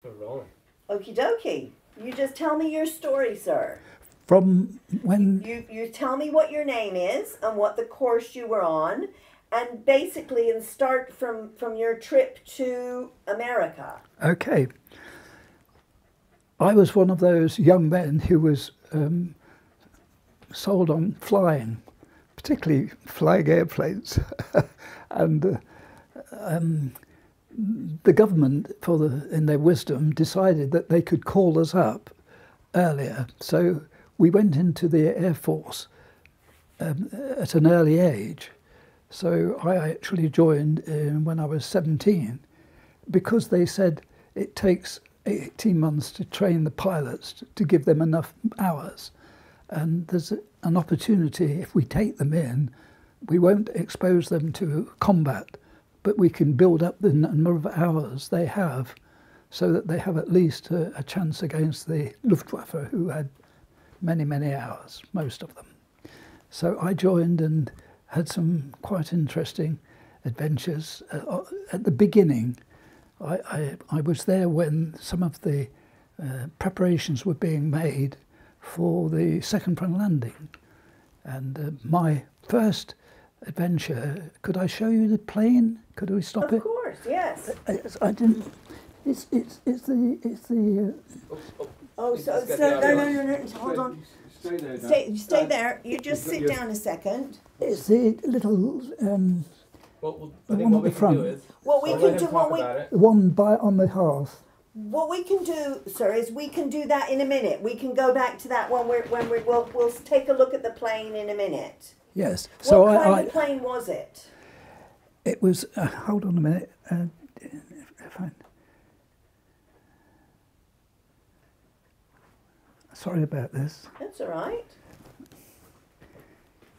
We're rolling. Okie dokie. You just tell me your story, sir. From when... You tell me what your name is and what the course you were on, and basically and start from your trip to America. Okay. I was one of those young men who was sold on flying, particularly flying airplanes. And the government, in their wisdom, decided that they could call us up earlier. So we went into the Air Force at an early age. So I actually joined when I was 17, because they said it takes 18 months to train the pilots to give them enough hours. And there's an opportunity, if we take them in, we won't expose them to combat, but we can build up the number of hours they have so that they have at least a chance against the Luftwaffe, who had many, many hours, most of them. So I joined and had some quite interesting adventures. At the beginning, I was there when some of the preparations were being made for the second front landing. And my first adventure, could I show you the plane? Could we stop it? Of course, yes. I didn't. It's the. No, hold on. Stay there, Dan. Stay there. You just sit down a second. It's the little Well, the I think one what at we the can front. do is... What we I'll can let do, him talk about it. the one on the hearth. What we can do, sir, is we can do that in a minute. We can go back to that when we'll take a look at the plane in a minute. Yes. So what kind of plane was it? It was. Hold on a minute. If I, sorry about this. That's all right.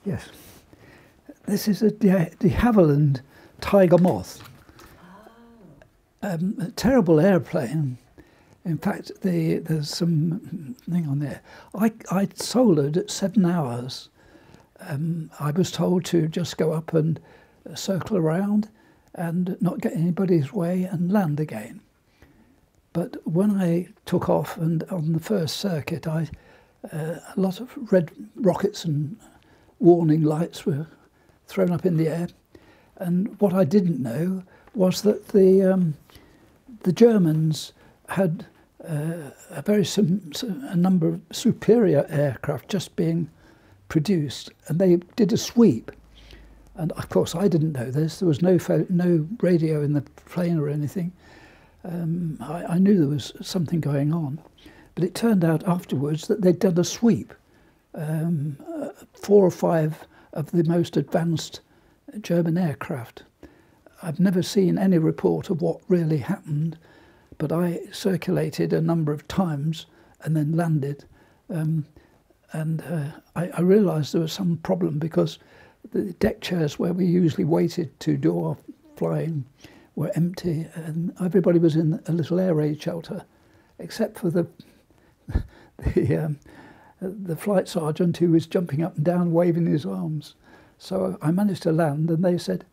Yes. This is a de Havilland Tiger Moth. A terrible airplane. In fact, there's some thing on there. I soloed at 7 hours. I was told to just go up and circle around and not get anybody's way and land again. But when I took off and on the first circuit, a lot of red rockets and warning lights were thrown up in the air. And what I didn't know was that the Germans had a number of superior aircraft just being produced, and they did a sweep. And of course, I didn't know this. There was no radio in the plane or anything. I knew there was something going on, but it turned out afterwards that they'd done a sweep. 4 or 5 of the most advanced German aircraft. I've never seen any report of what really happened, but I circulated a number of times and then landed. I realised there was some problem because the deck chairs where we usually waited to do our flying were empty, and everybody was in a little air raid shelter, except for the flight sergeant, who was jumping up and down, waving his arms. So I managed to land, and they said,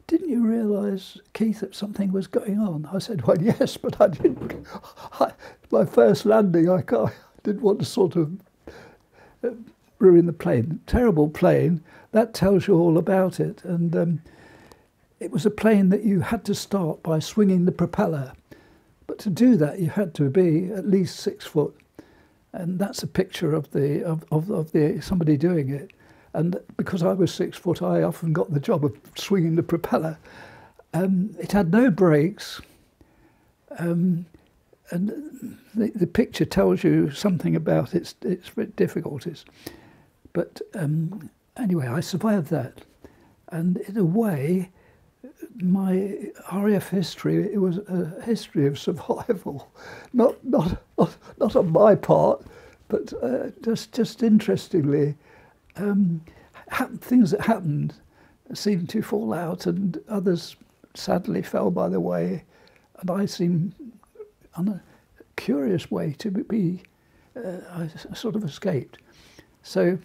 "Didn't you realise, Keith, that something was going on?" I said, "Well, yes, but I didn't." My first landing, I didn't want to sort of ruin the plane. Terrible plane. That tells you all about it. And it was a plane that you had to start by swinging the propeller. But to do that, you had to be at least 6 foot. And that's a picture of somebody doing it. And because I was 6 foot, I often got the job of swinging the propeller. It had no brakes. And the picture tells you something about its difficulties. But anyway, I survived that. And in a way, my RAF history, it was a history of survival. Not on my part, but just interestingly, things that happened seemed to fall out, and others sadly fell by the way. And I seemed, on a curious way, to be, I sort of escaped. So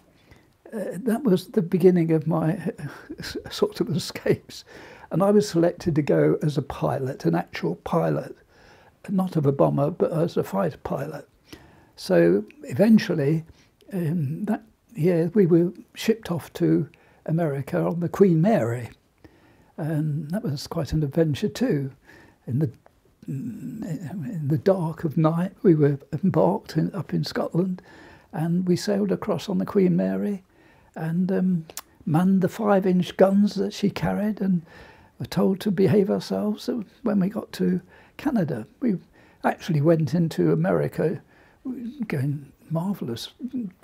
that was the beginning of my sort of escapes. And I was selected to go as a pilot, an actual pilot. not of a bomber, but as a fighter pilot. So eventually, that year, we were shipped off to America on the Queen Mary. And that was quite an adventure too. In the dark of night, we were embarked up in Scotland, and we sailed across on the Queen Mary and manned the 5-inch guns that she carried, and were told to behave ourselves. So when we got to Canada, we actually went into America, going marvellous,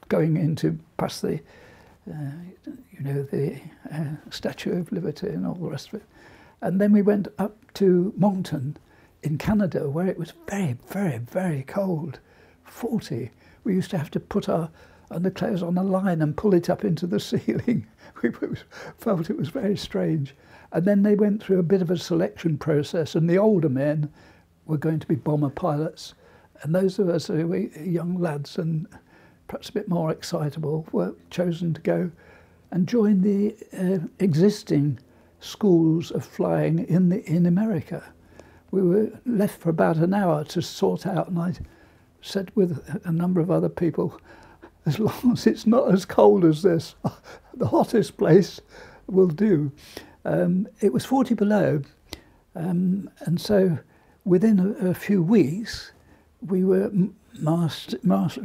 going into past the, the Statue of Liberty and all the rest of it. And then we went up to Moncton in Canada, where it was very, very, very cold, 40. We used to have to put our underclothes on a line and pull it up into the ceiling. We felt it was very strange. And then they went through a bit of a selection process, and the older men were going to be bomber pilots. And those of us who were young lads and perhaps a bit more excitable were chosen to go and join the existing schools of flying in America. We were left for about an hour to sort out, and I said with a number of other people, as long as it's not as cold as this, the hottest place will do. It was 40 below, and so within a few weeks, we were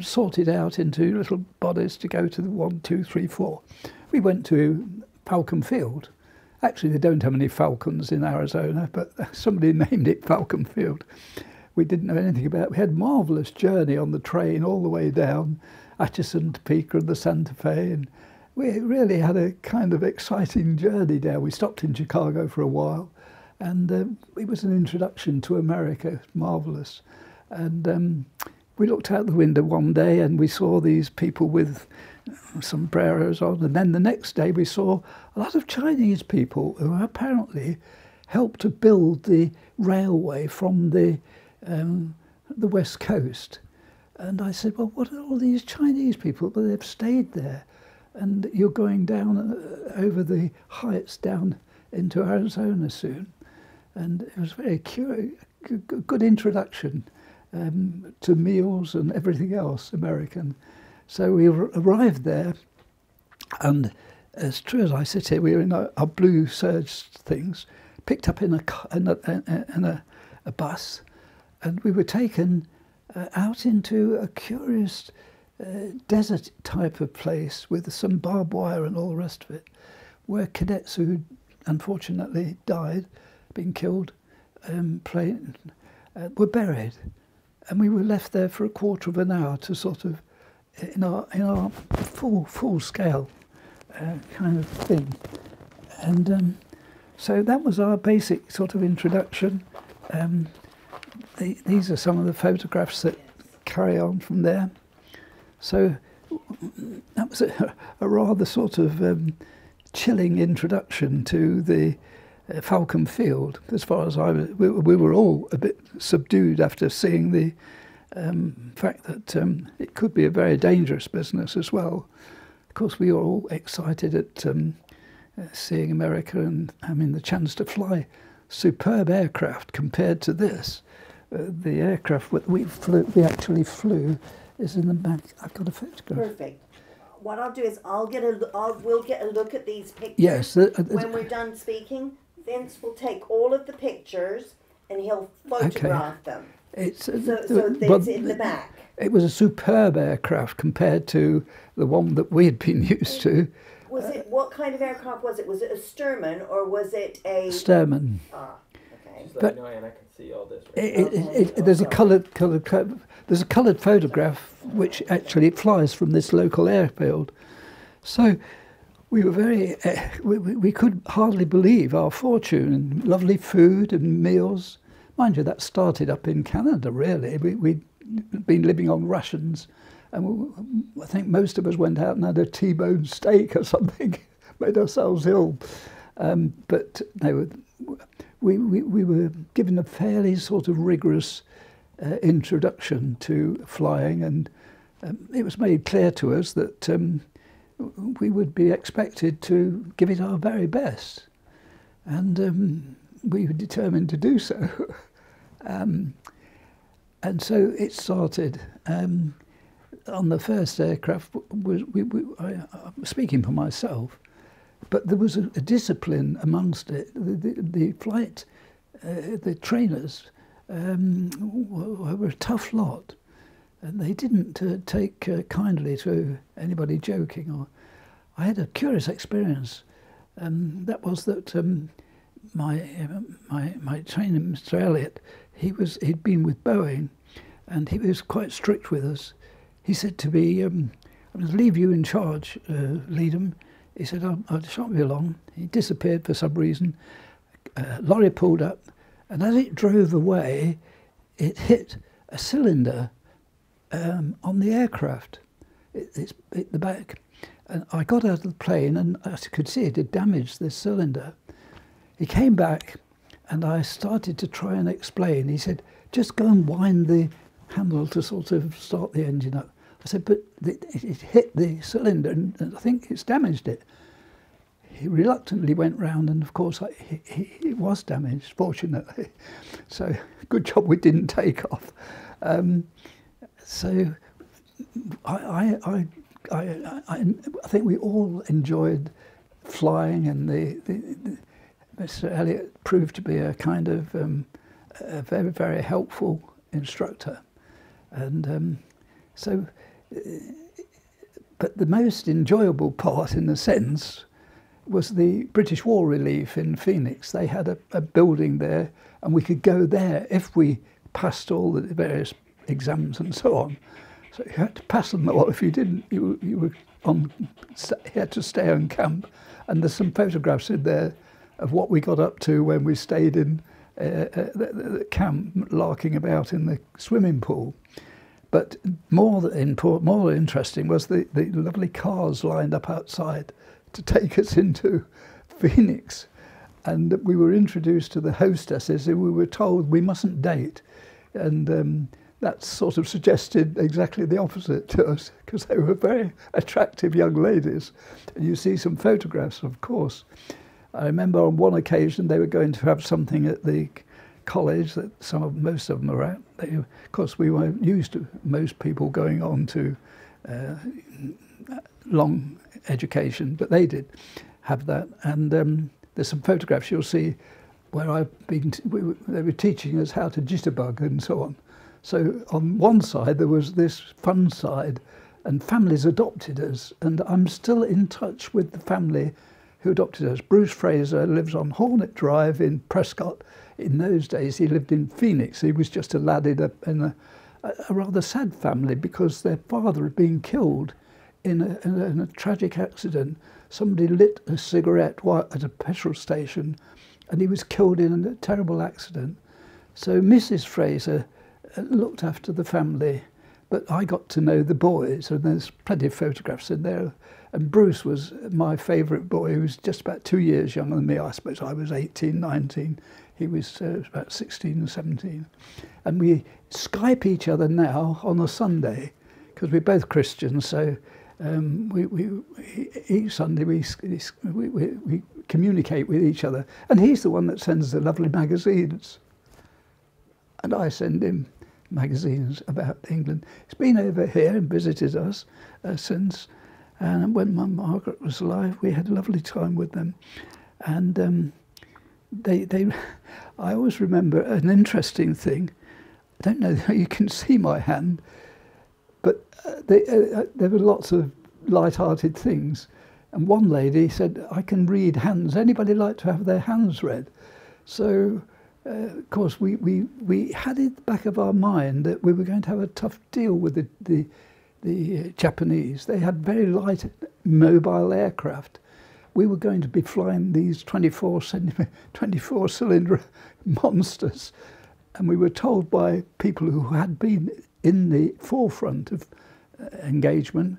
sorted out into little bodies to go to the 1, 2, 3, 4. We went to Falcon Field. Actually, they don't have any falcons in Arizona, but somebody named it Falcon Field. We didn't know anything about it. We had a marvellous journey on the train all the way down, Atchison, Topeka and the Santa Fe, and we really had a kind of exciting journey down. We stopped in Chicago for a while, and it was an introduction to America, marvellous. And we looked out the window one day and we saw these people with sombreros on, and then the next day we saw a lot of Chinese people who apparently helped to build the railway from the West Coast. And I said, well, what are all these Chinese people? Well, they've stayed there, and you're going down over the heights down into Arizona soon. And it was very good introduction to meals and everything else American. So we arrived there, and as true as I sit here, we were in our blue serge things, picked up in a bus, and we were taken out into a curious desert type of place with some barbed wire and all the rest of it, where cadets who unfortunately died, been killed, were buried. And we were left there for a quarter of an hour to sort of, in our full scale kind of thing. And so that was our basic sort of introduction. These are some of the photographs that carry on from there. So that was a rather sort of chilling introduction to the Falcon Field, as far as we were all a bit subdued after seeing the fact that it could be a very dangerous business as well. Of course, we were all excited at seeing America and having the chance to fly superb aircraft compared to this. The aircraft that we actually flew is in the back. I've got a photograph. Perfect. What I'll do is we'll get a look at these pictures. Yes. When we're done speaking, Vince will take all of the pictures and he'll photograph them. It's in the back. It was a superb aircraft compared to the one that we had been used to. Was it, what kind of aircraft was it? Was it a Stearman or was it a... Stearman. Ah, okay. Just let me know, and I can see all this. There's a coloured photograph which actually flies from this local airfield. So we were very, we could hardly believe our fortune. Lovely food and meals. Mind you, that started up in Canada, really. We'd been living on rations, and I think most of us went out and had a T-bone steak or something, made ourselves ill. But no, we were given a fairly sort of rigorous introduction to flying, and it was made clear to us that we would be expected to give it our very best, and we were determined to do so. And so it started. On the first aircraft, I'm speaking for myself, but there was a discipline amongst it. The flight, the trainers were a tough lot, and they didn't take kindly to anybody joking. I had a curious experience, and that was that my trainer, Mr. Elliott, he'd been with Boeing, and he was quite strict with us. He said to me, I'm going to leave you in charge, Leedham. He said, I shan't be long. He disappeared for some reason. Lorry pulled up, and as it drove away, it hit a cylinder on the aircraft. It hit the back. And I got out of the plane, and I could see it had damaged this cylinder. He came back, and I started to try and explain. He said, just go and wind the handle to sort of start the engine up. I said, but it hit the cylinder and I think it's damaged it. He reluctantly went round, and of course it was damaged, fortunately. So good job we didn't take off. So I think we all enjoyed flying, and Mr. Elliott proved to be a kind of a very, very helpful instructor. And but the most enjoyable part, in a sense, was the British War Relief in Phoenix. They had a building there, and we could go there if we passed all the various exams and so on. So you had to pass them all. If you didn't, you had to stay on camp. And there's some photographs in there of what we got up to when we stayed in the camp, larking about in the swimming pool. But more interesting was the lovely cars lined up outside to take us into Phoenix. And we were introduced to the hostesses, who we were told we mustn't date. And that sort of suggested exactly the opposite to us, because they were very attractive young ladies. And you see some photographs, of course. I remember on one occasion they were going to have something at the college that most of them were at. Of course, we weren't used to most people going on to long education, but they did have that. And there's some photographs you'll see where they were teaching us how to jitterbug and so on. So on one side there was this fun side, and families adopted us, and I'm still in touch with the family who adopted us. Bruce Fraser lives on Hornet Drive in Prescott. In those days he lived in Phoenix. He was just a lad in a rather sad family, because their father had been killed in a tragic accident. Somebody lit a cigarette at a petrol station, and he was killed in a terrible accident. So Mrs. Fraser looked after the family, but I got to know the boys, and there's plenty of photographs in there. And Bruce was my favourite boy. He was just about 2 years younger than me. I suppose I was 18, 19. He was about 16 and 17. And we Skype each other now on a Sunday, because we're both Christians. So each Sunday we communicate with each other. And he's the one that sends the lovely magazines. And I send him magazines about England. He's been over here and visited us since. And when Mum Margaret was alive, we had a lovely time with them. And I always remember an interesting thing. I don't know how you can see my hand, but there were lots of light-hearted things. And one lady said, I can read hands. Anybody like to have their hands read? So, of course, we had in the back of our mind that we were going to have a tough deal with the Japanese. They had very light mobile aircraft. We were going to be flying these 24-cylinder monsters, and we were told by people who had been in the forefront of engagement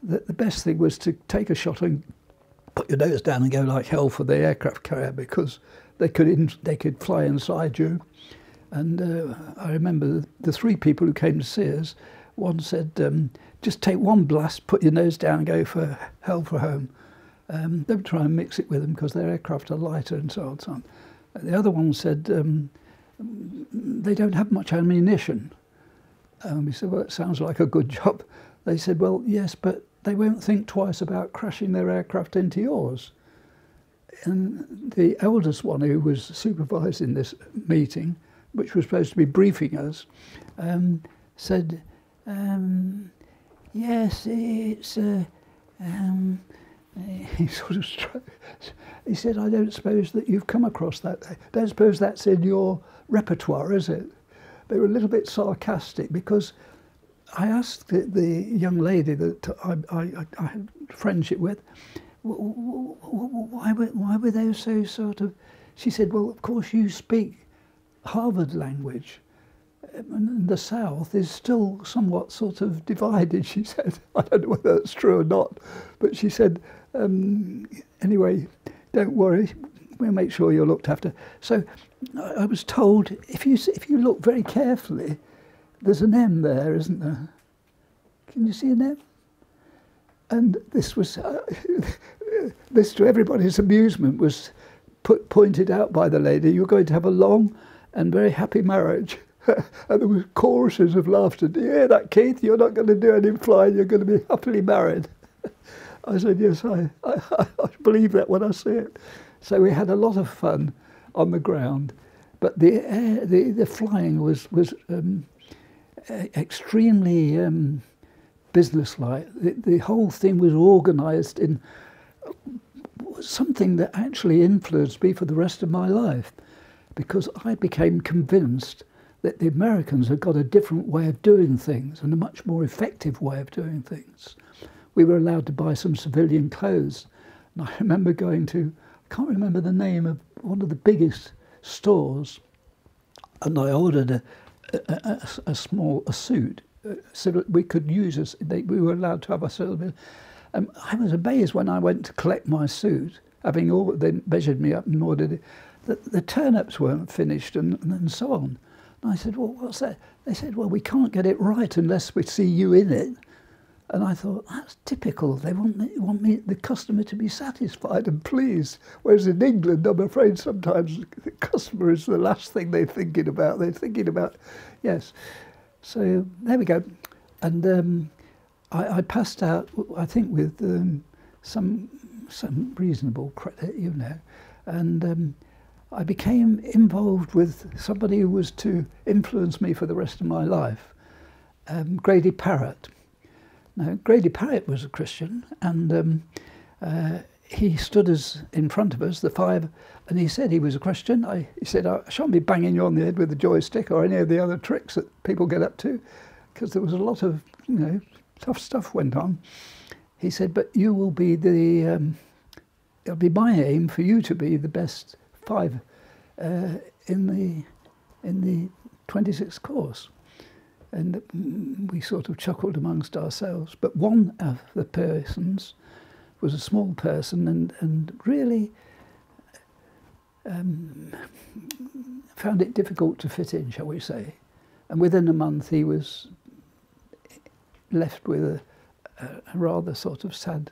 that the best thing was to take a shot and put your nose down and go like hell for the aircraft carrier, because they could fly inside you. And I remember the three people who came to see us. One said, just take one blast, put your nose down and go for hell for home. Don't try and mix it with them, because their aircraft are lighter and so on. And so on. The other one said, they don't have much ammunition. We said, well, it sounds like a good job. They said, well, yes, but they won't think twice about crashing their aircraft into yours. And the eldest one, who was supervising this meeting, which was supposed to be briefing us, said, yes, it's... he sort of he said, I don't suppose that you've come across that. I don't suppose that's in your repertoire, is it? They were a little bit sarcastic, because I asked the young lady that I had friendship with, why were they so sort of... She said, well, of course you speak Harvard language, and the South is still somewhat sort of divided, she said. I don't know whether that's true or not, but she said, anyway, don't worry, we'll make sure you're looked after. So I was told, if you look very carefully, there's an M there, isn't there? Can you see an M? And this was, this to everybody's amusement was pointed out by the lady, you're going to have a long and very happy marriage. And there were choruses of laughter. Do you hear that, Keith? You're not going to do any flying, you're going to be happily married. I said, yes, I believe that when I see it. So we had a lot of fun on the ground, but the flying was extremely businesslike. The whole thing was organised in something that actually influenced me for the rest of my life, because I became convinced that the Americans had got a different way of doing things, and a much more effective way of doing things. We were allowed to buy some civilian clothes, and I remember going to, I can't remember the name of one of the biggest stores, and I ordered a suit so that we could use we were allowed to have a sort of. I was amazed when I went to collect my suit, having they measured me up and ordered it, that the turnips weren't finished and so on. And I said, well, what's that? They said, well, we can't get it right unless we see you in it. And I thought, that's typical. They want the customer to be satisfied and pleased. Whereas in England, I'm afraid sometimes the customer is the last thing they're thinking about. They're thinking about, yes. So there we go. And I passed out, I think, with some reasonable credit, you know. And I became involved with somebody who was to influence me for the rest of my life, Grady Parrott. Now, Grady Parrott was a Christian, and he stood us in front of us, the five, and he said he was a Christian. He said, I shan't be banging you on the head with a joystick or any of the other tricks that people get up to, because there was a lot of, you know, tough stuff went on. He said, but you will be it'll be my aim for you to be the best five in the 26th course. And we sort of chuckled amongst ourselves. But one of the persons was a small person and really found it difficult to fit in, shall we say. And within a month he was left with a rather sort of sad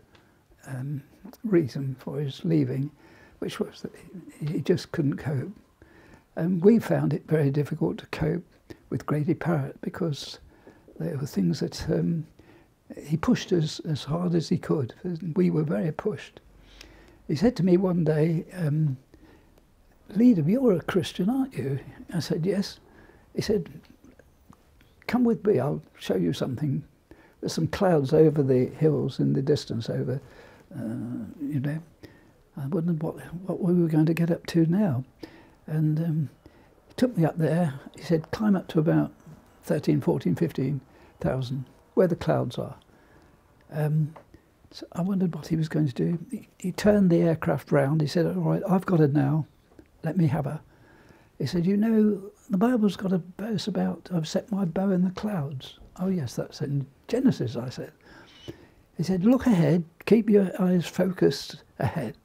reason for his leaving, which was that he just couldn't cope. And we found it very difficult to cope with Grady Parrott, because there were things that he pushed us as hard as he could. We were very pushed. He said to me one day, Leedham, you're a Christian, aren't you? I said, yes. He said, come with me, I'll show you something. There's some clouds over the hills in the distance over, you know. I wondered what we were going to get up to now. And he took me up there. He said, climb up to about 13, 14, 15,000, where the clouds are. So I wondered what he was going to do. He turned the aircraft round. He said, all right, I've got her now. Let me have her. He said, you know, the Bible's got a verse about, I've set my bow in the clouds. Oh, yes, that's in Genesis, I said. He said, look ahead, keep your eyes focused ahead.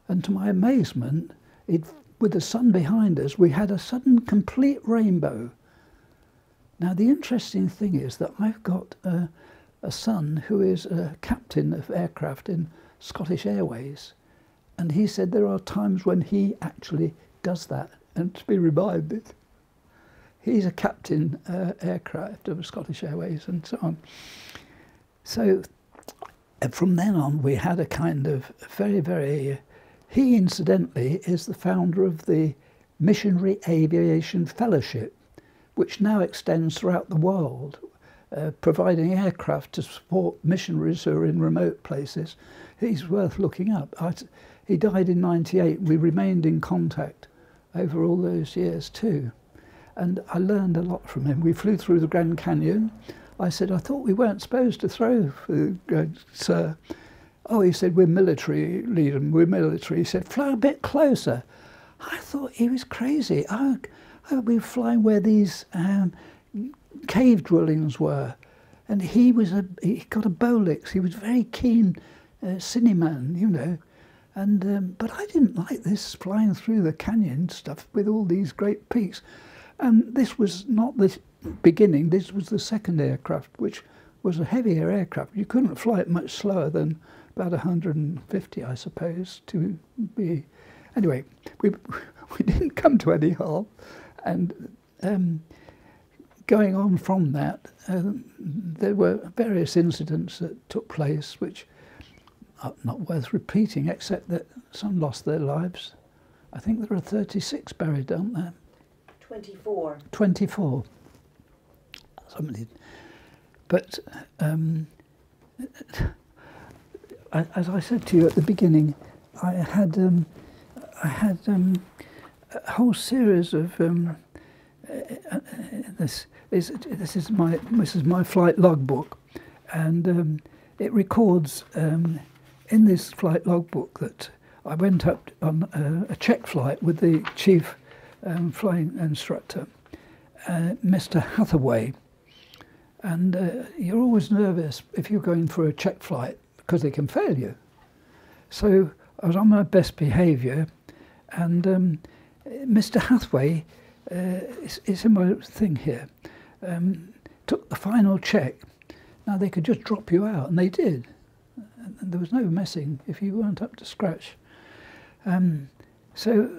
And to my amazement, with the sun behind us, we had a sudden complete rainbow. Now, the interesting thing is that I've got a son who is a captain of aircraft in Scottish Airways. And he said there are times when he actually does that. And to be reminded he's a captain aircraft of Scottish Airways and so on. So from then on, we had a kind of very, very... He, incidentally, is the founder of the Missionary Aviation Fellowship, which now extends throughout the world, providing aircraft to support missionaries who are in remote places. He's worth looking up. He died in '98. We remained in contact over all those years too. And I learned a lot from him. We flew through the Grand Canyon. I said, I thought we weren't supposed to throw, sir. Oh, he said, we're military, Leedham, we're military. He said, fly a bit closer. I thought he was crazy. We were flying where these cave dwellings were. And he got a Bolix. He was very keen cineman, you know. And but I didn't like this flying through the canyon stuff with all these great peaks. And this was not the beginning. This was the second aircraft, which was a heavier aircraft. You couldn't fly it much slower than about 150, I suppose, to be... Anyway, we didn't come to any harm. And going on from that, there were various incidents that took place which are not worth repeating, except that some lost their lives. I think there are 36 buried, aren't there? 24. 24. Somebody. But as I said to you at the beginning, I had a whole series of this is my flight logbook, and it records in this flight logbook that I went up on a check flight with the chief flying instructor, Mr. Hathaway. And you're always nervous if you're going for a check flight because they can fail you. So I was on my best behaviour, and Mr. Hathaway, it's in my thing here, took the final check. Now they could just drop you out, and they did. And there was no messing if you weren't up to scratch. So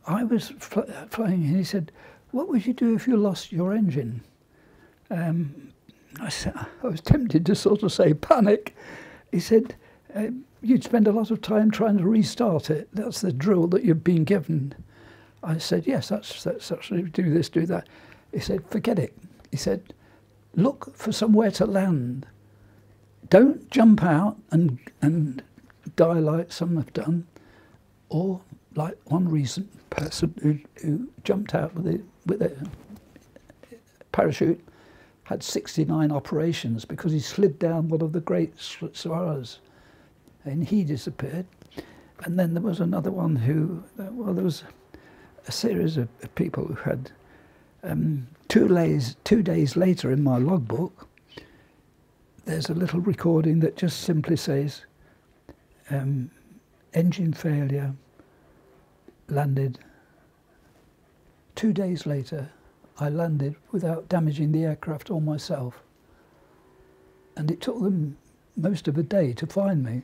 I was flying, and he said, "What would you do if you lost your engine?" I was tempted to sort of say panic. He said, "You'd spend a lot of time trying to restart it. That's the drill that you've been given." I said, "Yes, that's actually do this, do that." He said, "Forget it." He said, "Look for somewhere to land. Don't jump out and die like some have done, or like one recent person who jumped out with a parachute, had 69 operations because he slid down one of the great Sahara's, and he disappeared. And then there was another one who, well, there was a series of people who had 2 days later in my logbook, there's a little recording that just simply says, engine failure, landed. 2 days later, I landed without damaging the aircraft or myself. And it took them most of a day to find me.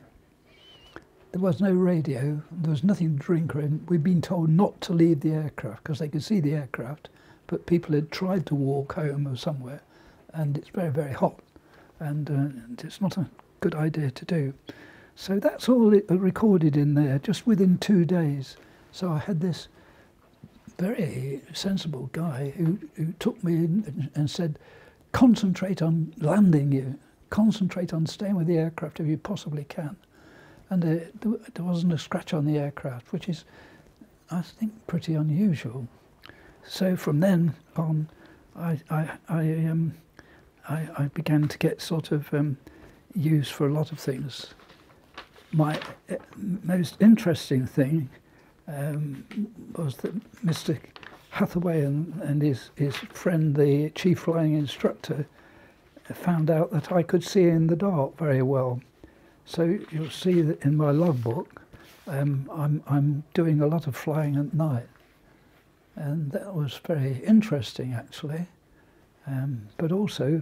There was no radio, there was nothing to drink, and we'd been told not to leave the aircraft because they could see the aircraft, but people had tried to walk home or somewhere, and it's very, very hot, and it's not a good idea to do. So that's all recorded in there, just within 2 days. So I had this very sensible guy who took me in and said, concentrate on landing you, concentrate on staying with the aircraft if you possibly can. And there wasn't a scratch on the aircraft, which is, I think, pretty unusual. So from then on, I began to get sort of use for a lot of things. My most interesting thing was that Mr. Hathaway and his friend, the chief flying instructor, found out that I could see in the dark very well. So you'll see that in my logbook, I'm doing a lot of flying at night, and that was very interesting actually, but also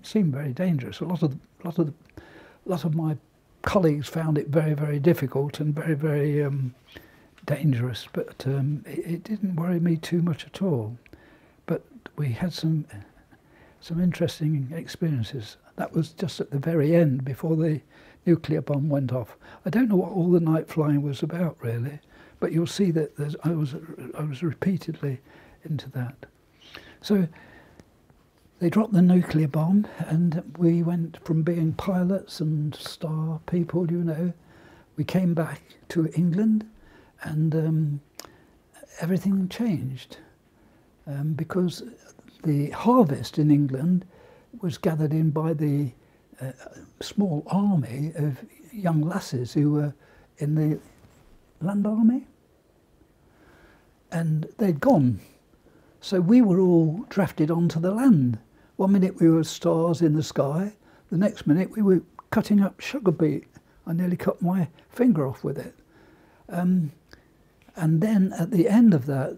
seemed very dangerous. A lot of my colleagues found it very, very difficult and very, very dangerous, but it didn't worry me too much at all. but we had some interesting experiences. That was just at the very end, before the nuclear bomb went off. I don't know what all the night flying was about, really, but you'll see that I was repeatedly into that. So they dropped the nuclear bomb, and we went from being pilots and star people, you know. We came back to England, and everything changed, because the harvest in England was gathered in by the small army of young lasses who were in the land army, and they'd gone. So we were all drafted onto the land. One minute we were stars in the sky, the next minute we were cutting up sugar beet. I nearly cut my finger off with it. And then at the end of that,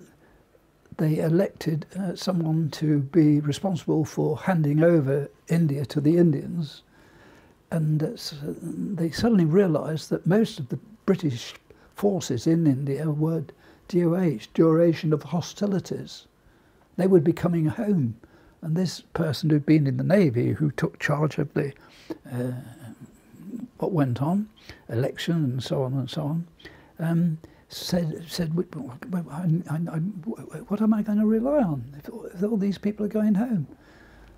they elected someone to be responsible for handing over India to the Indians. And they suddenly realised that most of the British forces in India were DOH, duration of hostilities. They would be coming home. And this person who'd been in the Navy, who took charge of the what went on, election and so on, said, what am I going to rely on if all these people are going home?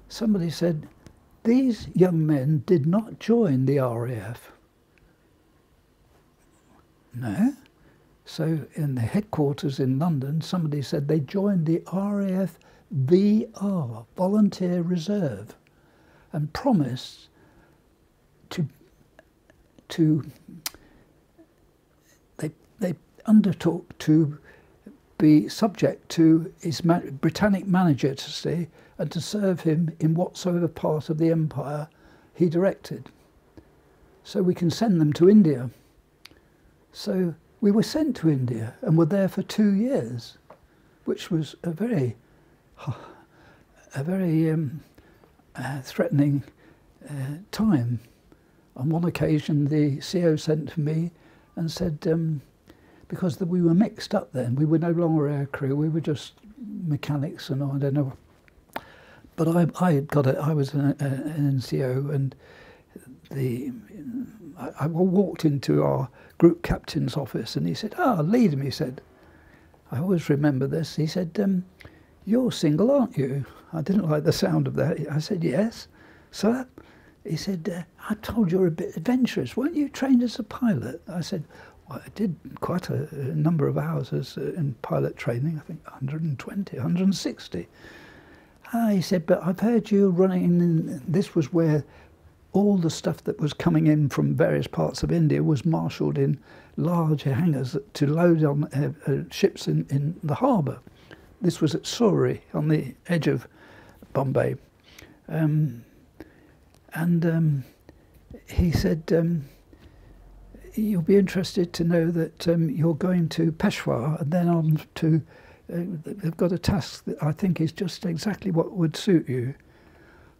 Somebody said, these young men did not join the RAF. No. So in the headquarters in London, somebody said they joined the RAF VR, Volunteer Reserve, and promised they undertook to be subject to his Britannic Majesty and to serve him in whatsoever part of the empire he directed. So we can send them to India. So we were sent to India and were there for 2 years, which was a very threatening time. On one occasion, the CO sent for me and said, because we were mixed up then, we were no longer aircrew, we were just mechanics and I don't know. But I was an NCO, and I walked into our group captain's office and he said, Leedham, he said, I always remember this, he said, you're single, aren't you? I didn't like the sound of that. I said, yes, sir. He said, I told you you're a bit adventurous. Weren't you trained as a pilot? I said, well, I did quite a number of hours in pilot training, I think 120, 160. He said, but I've heard you running in, this was where all the stuff that was coming in from various parts of India was marshalled in large hangars to load on ships in the harbour. This was at Surrey, on the edge of Bombay. He said, you'll be interested to know that you're going to Peshawar and then on to, they've got a task that I think is just exactly what would suit you.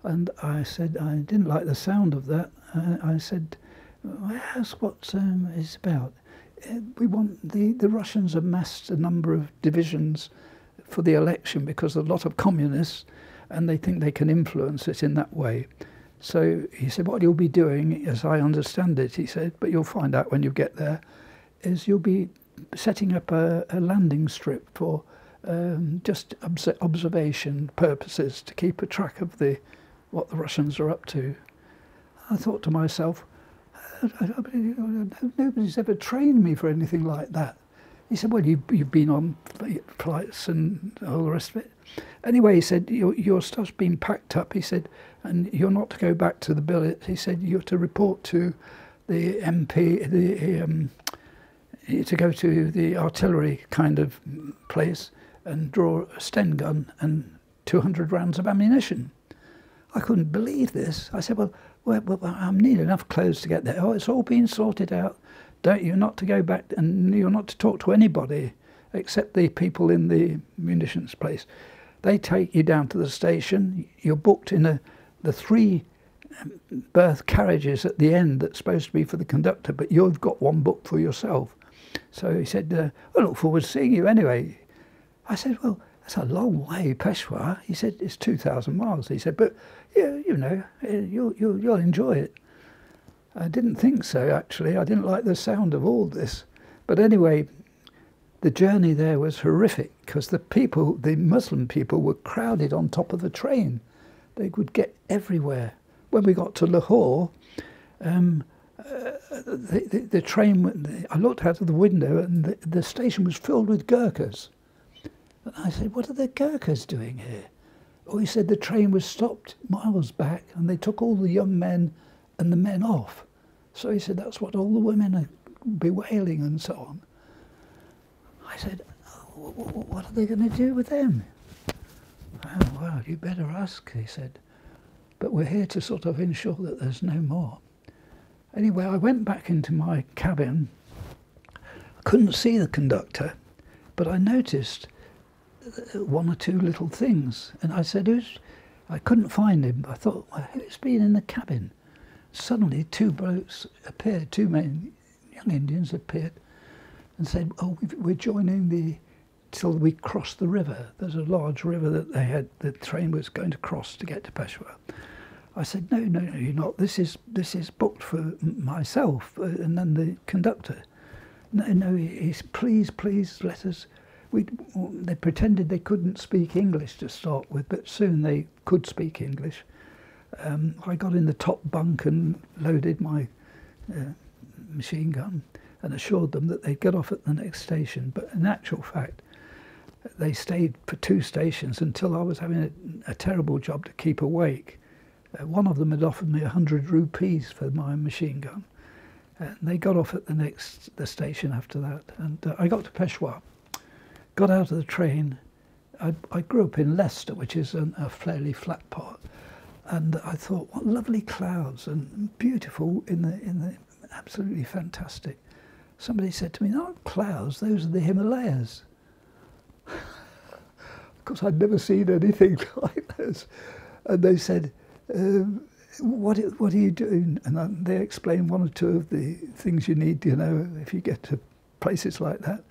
And I said, I didn't like the sound of that. I said, well, ask what it's about. We want, the Russians amassed a number of divisions for the election because of a lot of communists, and they think they can influence it in that way. So he said, what you'll be doing, as I understand it, he said, but you'll find out when you get there, is you'll be setting up a landing strip for just observation purposes, to keep a track of what the Russians are up to. I thought to myself, nobody's ever trained me for anything like that. He said, well, you've been on flights and all the rest of it. Anyway, he said, your stuff's been packed up, he said, and you're not to go back to the billet. He said, you're to report to the MP, to go to the artillery kind of place and draw a Sten gun and 200 rounds of ammunition. I couldn't believe this. I said, well, I need enough clothes to get there. Oh, it's all been sorted out. You're not to go back, and you're not to talk to anybody except the people in the munitions place. They take you down to the station. You're booked in the 3 berth carriages at the end that's supposed to be for the conductor, but you've got one booked for yourself. So he said, I look forward to seeing you anyway. I said, well, that's a long way, Peshawar. He said, it's 2,000 miles. He said, but yeah, you know, you'll enjoy it. I didn't think so, actually. I didn't like the sound of all this. But anyway, the journey there was horrific because the Muslim people were crowded on top of the train. They would get everywhere. When we got to Lahore, the train, I looked out of the window and the station was filled with Gurkhas. And I said, what are the Gurkhas doing here? Oh, he said the train was stopped miles back and they took all the young men and the men off. So he said, that's what all the women are bewailing and so on. I said, oh, what are they going to do with them? Oh, well, you better ask, he said. But we're here to sort of ensure that there's no more. Anyway, I went back into my cabin. I couldn't see the conductor, but I noticed one or two little things. And I said, I couldn't find him. I thought, well, who's been in the cabin? Suddenly, two blokes appeared, two men, young Indians appeared and said, oh, we're joining till we cross the river. There's a large river that the train was going to cross to get to Peshawar. I said, no, you're not. This is booked for myself. And then the conductor, no, he's, please let us. They pretended they couldn't speak English to start with, but soon they could speak English. I got in the top bunk and loaded my machine gun and assured them that they'd get off at the next station. But in actual fact, they stayed for 2 stations until I was having a terrible job to keep awake. One of them had offered me 100 rupees for my machine gun. And they got off at the station after that. And I got to Peshawar, got out of the train. I grew up in Leicester, which is a fairly flat part. And I thought, what lovely clouds and beautiful in the absolutely fantastic. Somebody said to me, no, clouds, those are the Himalayas. Of course, I'd never seen anything like this. And they said, what are you doing? And they explained one or two of the things you need, you know, if you get to places like that.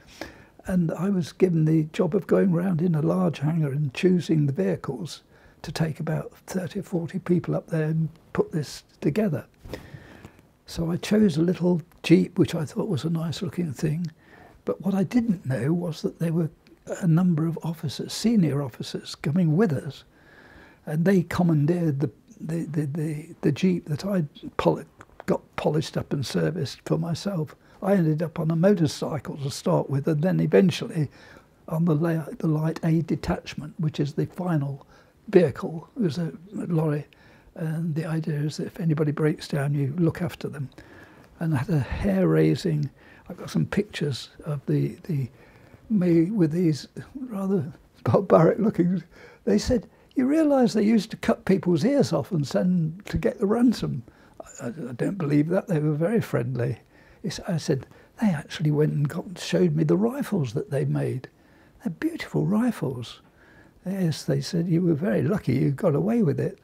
And I was given the job of going around in a large hangar and choosing the vehicles to take about 30 or 40 people up there and put this together. So I chose a little Jeep, which I thought was a nice looking thing. But what I didn't know was that there were a number of officers, senior officers, coming with us. And they commandeered the Jeep that I'd got polished up and serviced for myself. I ended up on a motorcycle to start with, and then eventually on the Light Aid Detachment, which is the final vehicle. It was a lorry, and the idea is that if anybody breaks down, you look after them. And I had a hair-raising. I've got some pictures of me with these rather barbaric-looking. They said, "You realise they used to cut people's ears off and send to get the ransom?" I don't believe that. They were very friendly. I said, they actually went and showed me the rifles that they made. They're beautiful rifles. Yes, they said, you were very lucky you got away with it.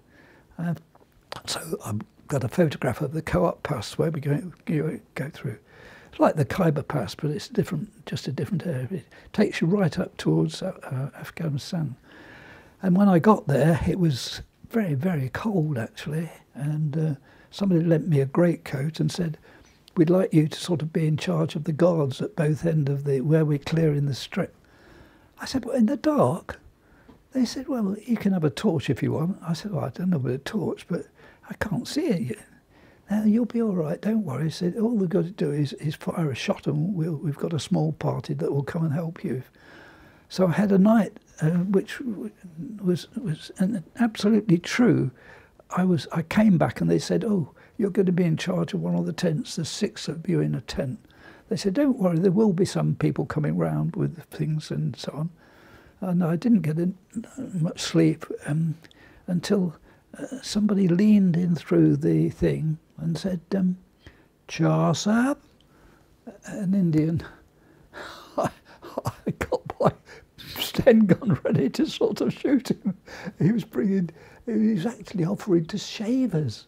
So I've got a photograph of the Co-op Pass where we go through. It's like the Khyber Pass, but it's different, just a different area. It takes you right up towards Afghanistan. And when I got there, it was very, very cold, actually. And somebody lent me a greatcoat and said, we'd like you to sort of be in charge of the guards at both ends of where we're clearing the strip. I said, well, in the dark? They said, well, you can have a torch if you want. I said, well, I don't know about a torch, but I can't see it yet. Now, you'll be all right, don't worry. He said, all we've got to do is fire a shot and we've got a small party that will come and help you. So I had a night which was absolutely true. I came back and they said, oh, you're going to be in charge of one of the tents. There's 6 of you in a tent. They said, don't worry, there will be some people coming round with things and so on. And I didn't get much sleep until somebody leaned in through the thing and said, Char Sahab, an Indian. I got my Sten gun ready to sort of shoot him. He was actually offering to shave us,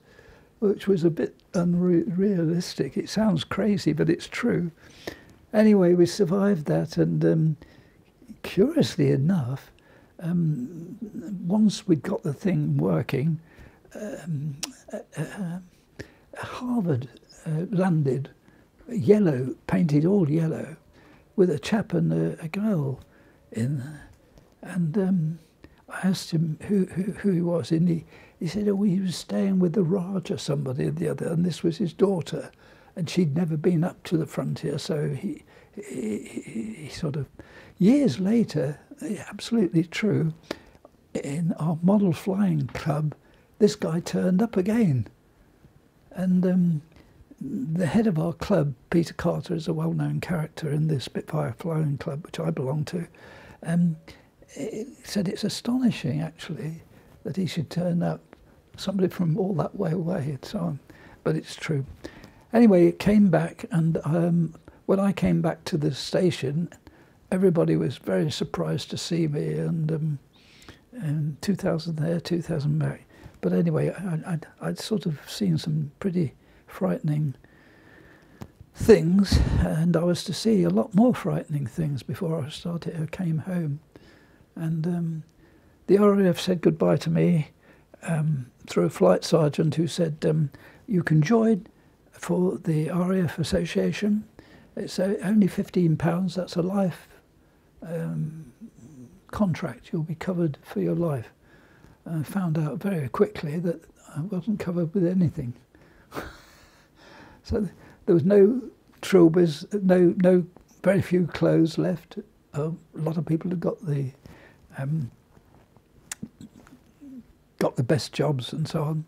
which was a bit unrealistic. It sounds crazy, but it's true. Anyway, we survived that, and curiously enough, once we'd got the thing working, Harvard landed, yellow, painted all yellow, with a chap and a girl in, and I asked him who he was, and he said, oh, he was staying with the Raj or somebody or the other, and this was his daughter, and she'd never been up to the frontier, so he sort of, years later, absolutely true, in our model flying club, this guy turned up again. And the head of our club, Peter Carter, is a well-known character in the Spitfire Flying Club, which I belong to, said it's astonishing, actually, that he should turn up, somebody from all that way away and so on. But it's true. Anyway, it came back, and when I came back to the station, everybody was very surprised to see me, and 2000 there, 2000 back. But anyway, I'd sort of seen some pretty frightening things, and I was to see a lot more frightening things before I came home. And the RAF said goodbye to me through a flight sergeant who said, you can join for the RAF Association. It's only £15, that's a life contract. You'll be covered for your life. I found out very quickly that I wasn't covered with anything. So there was no trilbers, no very few clothes left. A lot of people had got the best jobs and so on.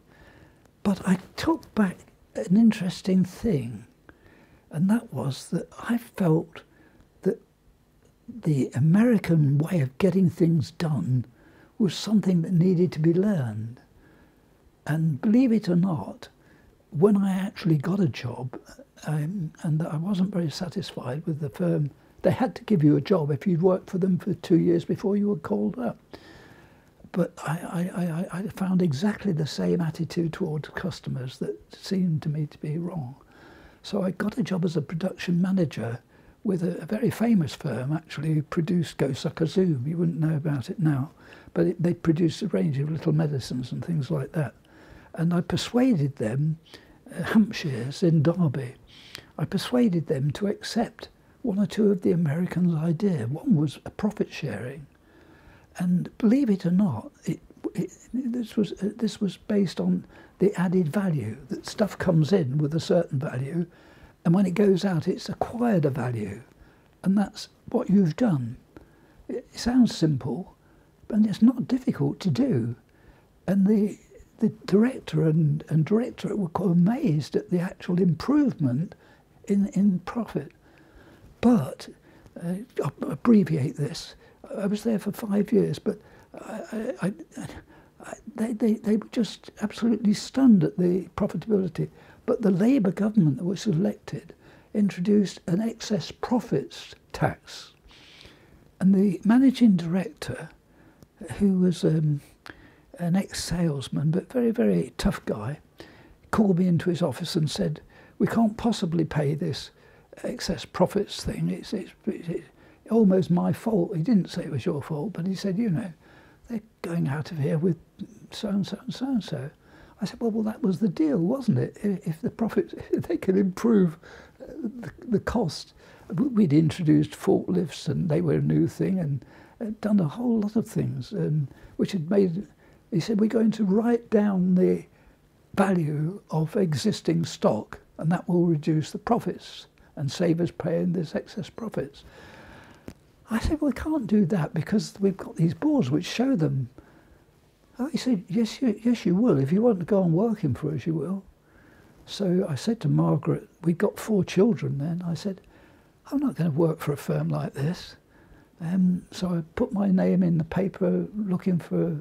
But I took back an interesting thing, and that was that I felt that the American way of getting things done was something that needed to be learned. And believe it or not, when I actually got a job, and I wasn't very satisfied with the firm, they had to give you a job if you'd worked for them for 2 years before you were called up. But I found exactly the same attitude towards customers that seemed to me to be wrong. So I got a job as a production manager with a very famous firm, actually, who produced Go Sucker Zoom. You wouldn't know about it now, but they produced a range of little medicines and things like that. And I persuaded them, Hampshires in Derby, I persuaded them to accept one or two of the Americans' idea. One was a profit sharing. And believe it or not, this was based on the added value, that stuff comes in with a certain value, and when it goes out, it's acquired a value. And that's what you've done. It sounds simple, and it's not difficult to do. And the director and directorate were quite amazed at the actual improvement in profit. But, I'll abbreviate this, I was there for 5 years, but they were just absolutely stunned at the profitability. But the Labour government that was elected introduced an excess profits tax. And the managing director, who was an ex-salesman, but very, very tough guy, called me into his office and said, we can't possibly pay this excess profits thing. It's almost my fault. He didn't say it was your fault, but he said, you know, they're going out of here with so-and-so and so-and-so. I said, well, that was the deal, wasn't it? If the profit, if they could improve the cost. We'd introduced forklifts, and they were a new thing, and done a whole lot of things, which had made, he said, we're going to write down the value of existing stock, and that will reduce the profits and save us paying this excess profits. I said, well, we can't do that because we've got these boards which show them. Oh, he said, yes, you will. If you want to go on working for us, you will. So I said to Margaret, we'd got 4 children then, I said, I'm not going to work for a firm like this. So I put my name in the paper looking for,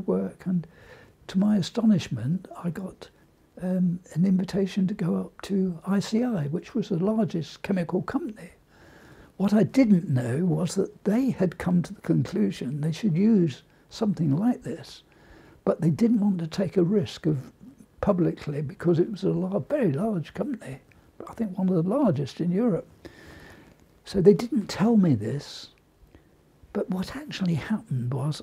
work, and to my astonishment, I got an invitation to go up to ICI, which was the largest chemical company. What I didn't know was that they had come to the conclusion they should use something like this, but they didn't want to take a risk of publicly because it was a very large company, I think one of the largest in Europe. So they didn't tell me this, But what actually happened was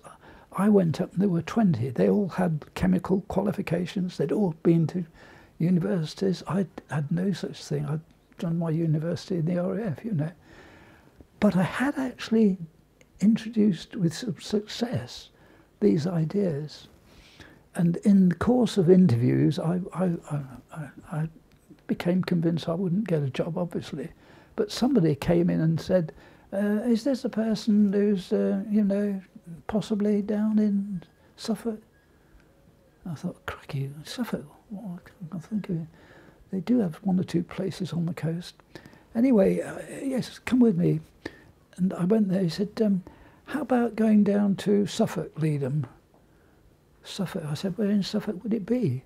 I went up and there were 20. They all had chemical qualifications. They'd all been to universities. I had no such thing. I'd done my university in the RAF, you know. But I had actually introduced with some success these ideas. And in the course of interviews, I became convinced I wouldn't get a job, obviously. But somebody came in and said, is this a person who's, you know, possibly down in Suffolk? I thought, cracky, Suffolk? Well, I can't think of it. They do have one or two places on the coast. Anyway, yes, come with me. And I went there. He said, how about going down to Suffolk, Leedham? Suffolk. I said, where in Suffolk would it be?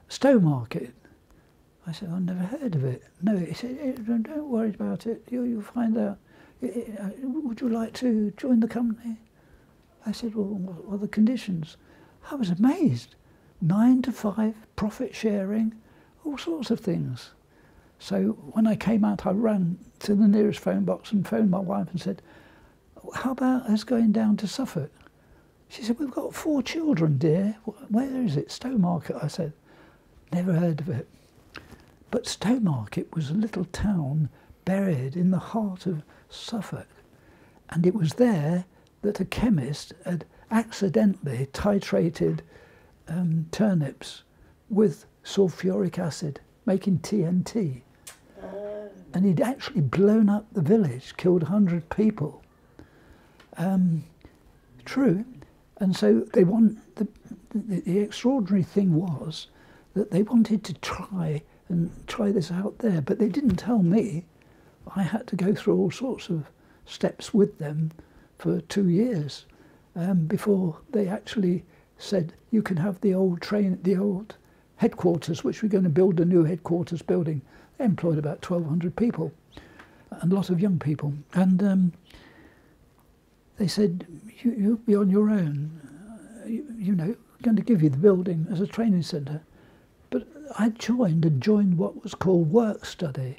Stowmarket. I said, I've never heard of it. No, he said, don't worry about it. You'll find out. Would you like to join the company? I said, well, what are the conditions? I was amazed. 9 to 5, profit sharing, all sorts of things. So when I came out, I ran to the nearest phone box and phoned my wife and said, how about us going down to Suffolk? She said, we've got 4 children, dear. Where is it? Stowmarket, I said. Never heard of it. But Stowmarket was a little town buried in the heart of Suffolk. And it was there that a chemist had accidentally titrated turnips with sulfuric acid, making TNT. And he'd actually blown up the village, killed 100 people. True. And so they the extraordinary thing was that they wanted to try this out there, but they didn't tell me. I had to go through all sorts of steps with them for 2 years before they actually said, you can have the old headquarters, which we're going to build a new headquarters building. They employed about 1,200 people and a lot of young people. And they said, you'll be on your own. You know, we're going to give you the building as a training centre. But I joined what was called work study.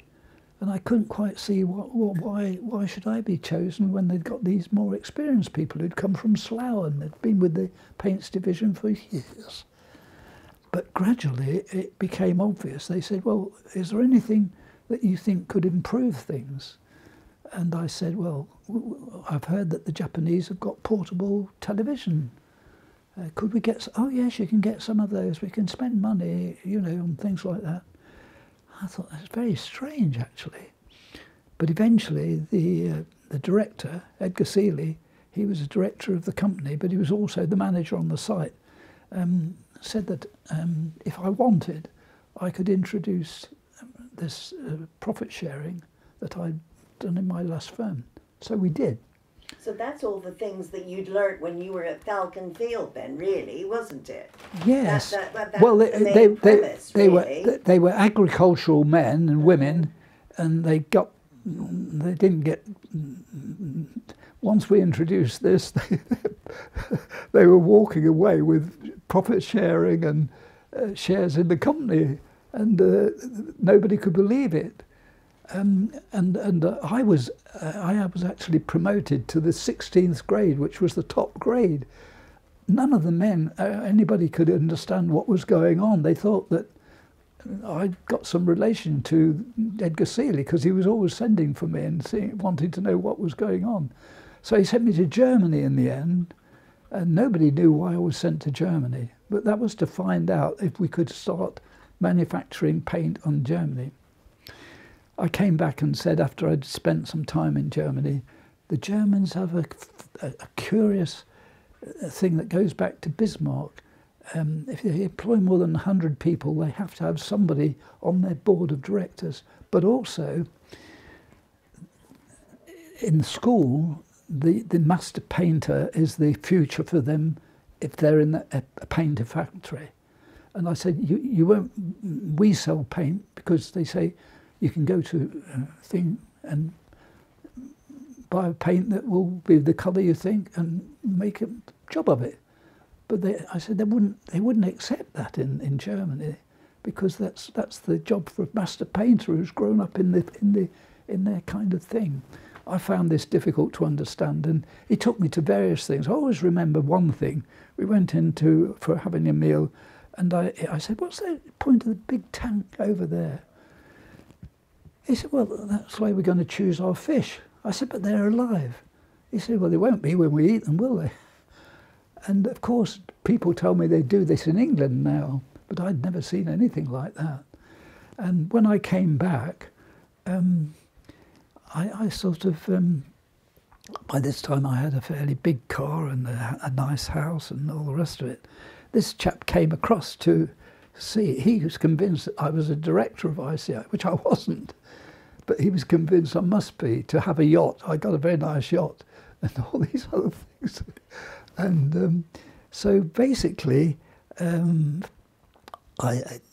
And I couldn't quite see why should I be chosen when they'd got these more experienced people who'd come from Slough and they'd been with the paints division for years. But gradually it became obvious. They said, well, is there anything that you think could improve things? And I said, well, I've heard that the Japanese have got portable television. Could we get, oh yes, you can get some of those. We can spend money, you know, on things like that. I thought that's very strange, actually. But eventually, the director, Edgar Seeley, he was a director of the company, but he was also the manager on the site, said that if I wanted, I could introduce this profit sharing that I'd done in my last firm. So we did. So that's all the things that you'd learnt when you were at Falcon Field then, really, wasn't it? Yes. That well, was the main premise, really. they were agricultural men and women, and they didn't get, once we introduced this, they were walking away with profit sharing and shares in the company, and nobody could believe it. I was actually promoted to the 16th grade, which was the top grade. None of the men, anybody could understand what was going on. They thought that I'd got some relation to Edgar Seeley because he was always sending for me and wanting to know what was going on. So he sent me to Germany in the end, and nobody knew why I was sent to Germany. But that was to find out if we could start manufacturing paint on Germany. I came back and said, after I'd spent some time in Germany, the Germans have a curious thing that goes back to Bismarck. If they employ more than 100 people, they have to have somebody on their board of directors. But also, in school, the master painter is the future for them if they're in a painter factory. And I said, you won't, we sell paint because they say, you can go to a thing and buy a paint that will be the colour you think and make a job of it. But I said they wouldn't accept that in Germany because that's the job for a master painter who's grown up in their kind of thing. I found this difficult to understand, and he took me to various things. I always remember one thing. We went for having a meal, and I said, "What's the point of the big tank over there?" He said, "Well, that's why we're going to choose our fish." I said, "But they're alive." He said, "Well, they won't be when we eat them, will they?" And of course, people tell me they do this in England now, but I'd never seen anything like that. And when I came back, I sort of, by this time I had a fairly big car and a nice house and all the rest of it. This chap came across to see, he was convinced that I was a director of ICI, which I wasn't, but he was convinced I must be, to have a yacht. I got a very nice yacht and all these other things. And so basically,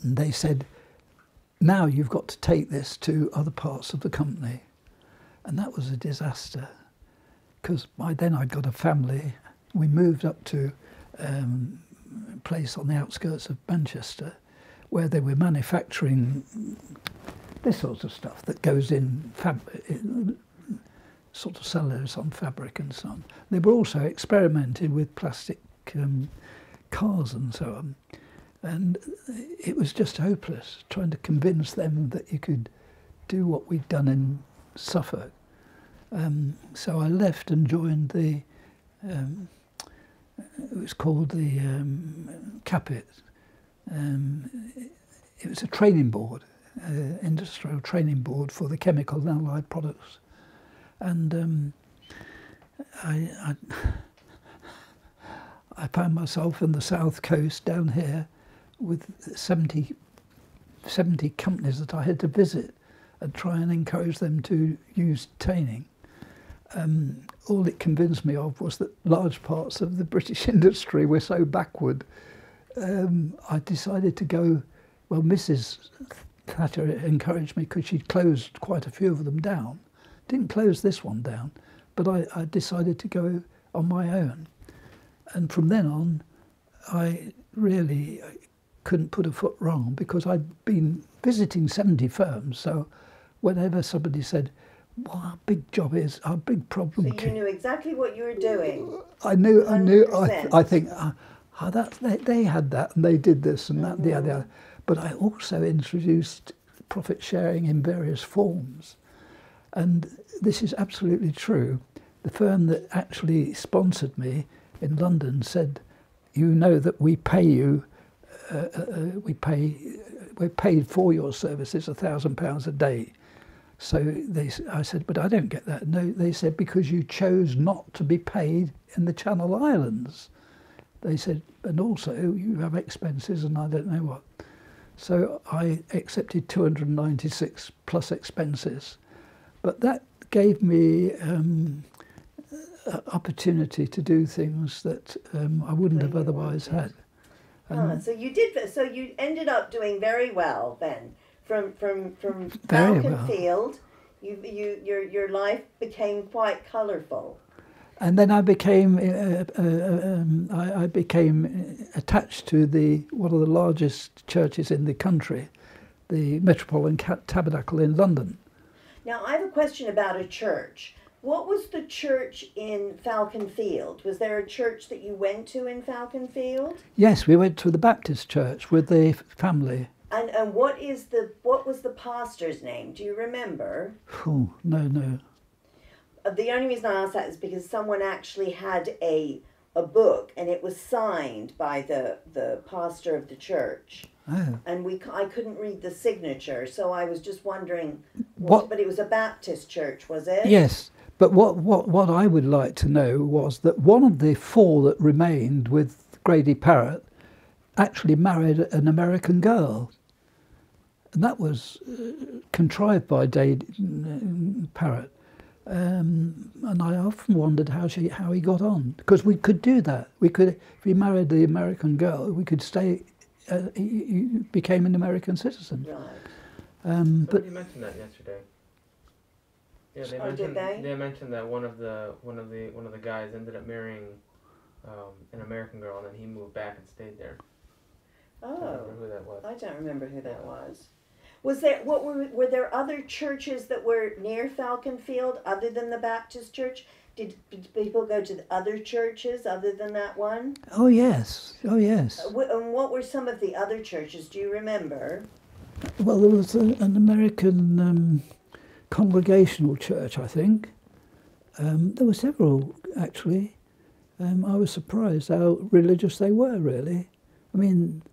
they said, "Now you've got to take this to other parts of the company." And that was a disaster, because by then I'd got a family. We moved up to a place on the outskirts of Manchester, where they were manufacturing this sort of stuff that goes in sort of cellulose on fabric and so on. They were also experimenting with plastic cars and so on. And it was just hopeless, trying to convince them that you could do what we'd done in Suffolk. So I left and joined the, it was called the CAPIT. It was a training board, industrial training board for the chemical and allied products. And I found myself in the south coast down here with 70 companies that I had to visit and try and encourage them to use tanning. All it convinced me of was that large parts of the British industry were so backward. I decided to go, well, Mrs. Thatcher encouraged me because she'd closed quite a few of them down. Didn't close this one down, but I decided to go on my own. And from then on, I really couldn't put a foot wrong, because I'd been visiting 70 firms. So whenever somebody said, "What our big job is, our big problem..." So you knew exactly what you were doing. I knew. I think, they had that and they did this and that and the other. But I also introduced profit sharing in various forms. And this is absolutely true. The firm that actually sponsored me in London said, "You know that we pay you, we're paid for your services £1,000 a day." So I said, "But I don't get that." No, they said, "Because you chose not to be paid in the Channel Islands." They said, "And also you have expenses and I don't know what." So I accepted 296 plus expenses. But that gave me opportunity to do things that I wouldn't have otherwise had. So you did. So you ended up doing very well then. From Very Falcon well. Field, your life became quite colourful. And then I became attached to one of the largest churches in the country, the Metropolitan Tabernacle in London. Now I have a question about a church. What was the church in Falcon Field? Was there a church that you went to in Falcon Field? Yes, we went to the Baptist church with the family. And what was the pastor's name? Do you remember? Oh, no. The only reason I ask that is because someone actually had a book, and it was signed by the pastor of the church. Oh. And I couldn't read the signature, so I was just wondering. But it was a Baptist church, was it? Yes, but what I would like to know was that one of the four that remained with Grady Parrott actually married an American girl. And that was contrived by Parrott. And I often wondered how he got on, because we could do that. We could, if he married the American girl, we could stay. He became an American citizen. Right. But you mentioned that yesterday. Yeah, did they? They mentioned that one of the guys ended up marrying an American girl, and then he moved back and stayed there. Oh, I don't remember who that was. I don't remember who that was. Were there other churches that were near Falcon Field other than the Baptist church? Did people go to the other churches other than that one? Oh yes, oh yes. And what were some of the other churches? Do you remember? Well, there was an American congregational church, I think. There were several, actually. I was surprised how religious they were, really. I mean,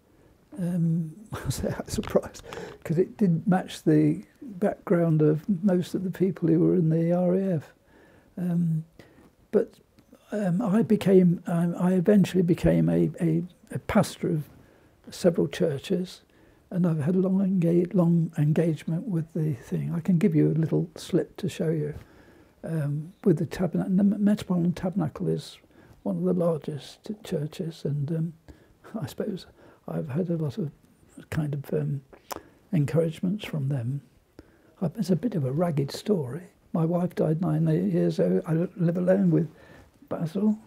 I was surprised because it didn't match the background of most of the people who were in the RAF. But I eventually became a pastor of several churches, and I've had long engagement with the thing. I can give you a little slip to show you. With the tabernacle, the Metropolitan Tabernacle is one of the largest churches, and I suppose I've had a lot of kind of encouragements from them. It's a bit of a ragged story. My wife died 9 years ago. I live alone with Basil,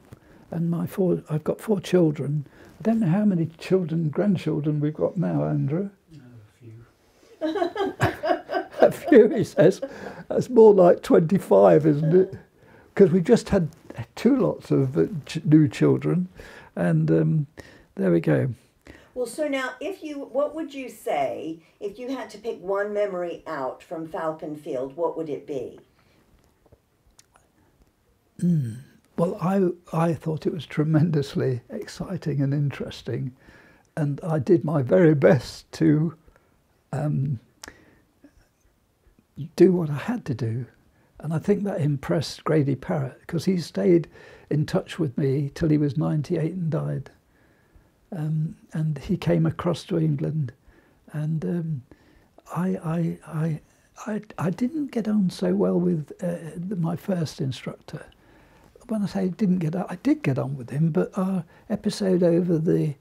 and I've got 4 children. I don't know how many grandchildren we've got now, Andrew. A few. A few, he says. That's more like 25, isn't it? Because we just had 2 lots of new children, and there we go. Well, so now, what would you say if you had to pick one memory out from Falcon Field? What would it be? Well, I thought it was tremendously exciting and interesting, and I did my very best to do what I had to do. And I think that impressed Grady Parrott, because he stayed in touch with me till he was 98 and died. And he came across to England, and I didn't get on so well with my first instructor. When I say didn't get on, I did get on with him, but our episode over the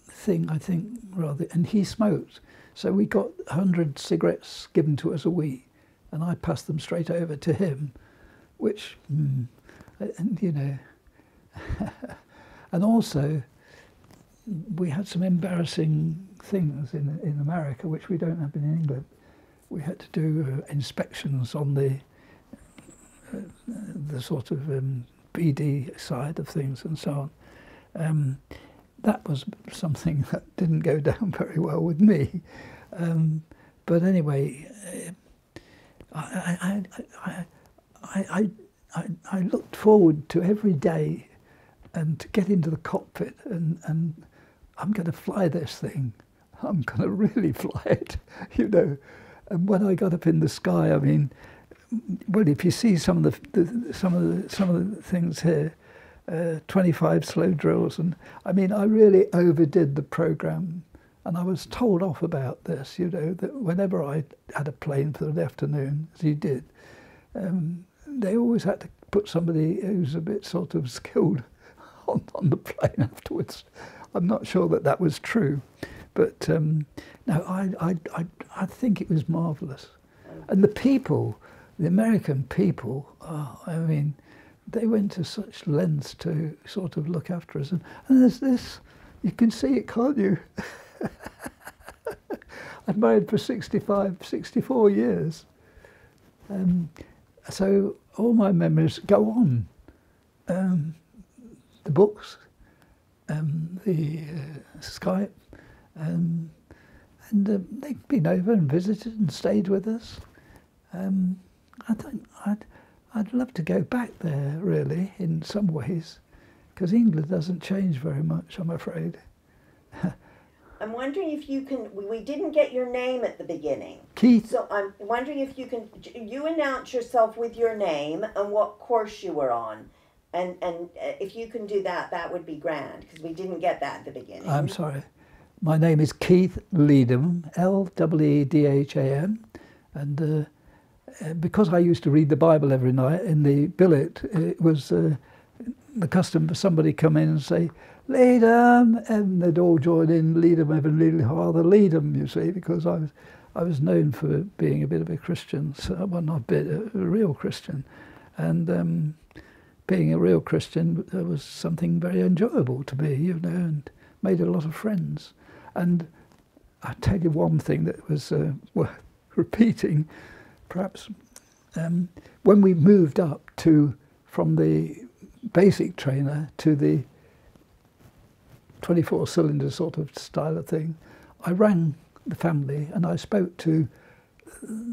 thing, I think, rather, and he smoked. So we got 100 cigarettes given to us a week, and I passed them straight over to him, which, and you know, and also we had some embarrassing things in America, which we don't have in England. We had to do inspections on the sort of BD side of things and so on. That was something that didn't go down very well with me. But anyway, I looked forward to every day and to get into the cockpit and I'm going to fly this thing. I'm going to really fly it, you know. And when I got up in the sky, I mean, well, if you see some of the things here, 25 slow drills, and I mean, I really overdid the program, and I was told off about this, you know, that whenever I had a plane for the afternoon, as you did, they always had to put somebody who's a bit sort of skilled on the plane afterwards. I'm not sure that was true, but no, I think it was marvellous, and the people. The American people, I mean, they went to such lengths to sort of look after us. And there's this, you can see it, can't you? I've married for 64 years. So all my memories go on. The books, the Skype, and they've been over and visited and stayed with us. I'd love to go back there, really, in some ways, because England doesn't change very much, I'm afraid. I'm wondering if you can, we didn't get your name at the beginning. Keith. So I'm wondering if you announce yourself with your name and what course you were on. And if you can do that, that would be grand, because we didn't get that at the beginning. I'm sorry. My name is Keith Leedham, Leedham, and because I used to read the Bible every night in the billet, it was the custom for somebody to come in and say, Leedham, and they'd all join in, Leedham, Evan, Leedham, Father Leedham, you see, because I was known for being a bit of a Christian, so, well, not a bit, a real Christian. And being a real Christian was something very enjoyable to me, you know, and made a lot of friends. And I'll tell you one thing that was worth repeating, perhaps. When we moved up from the basic trainer to the 24-cylinder sort of style of thing, I rang the family and I spoke to,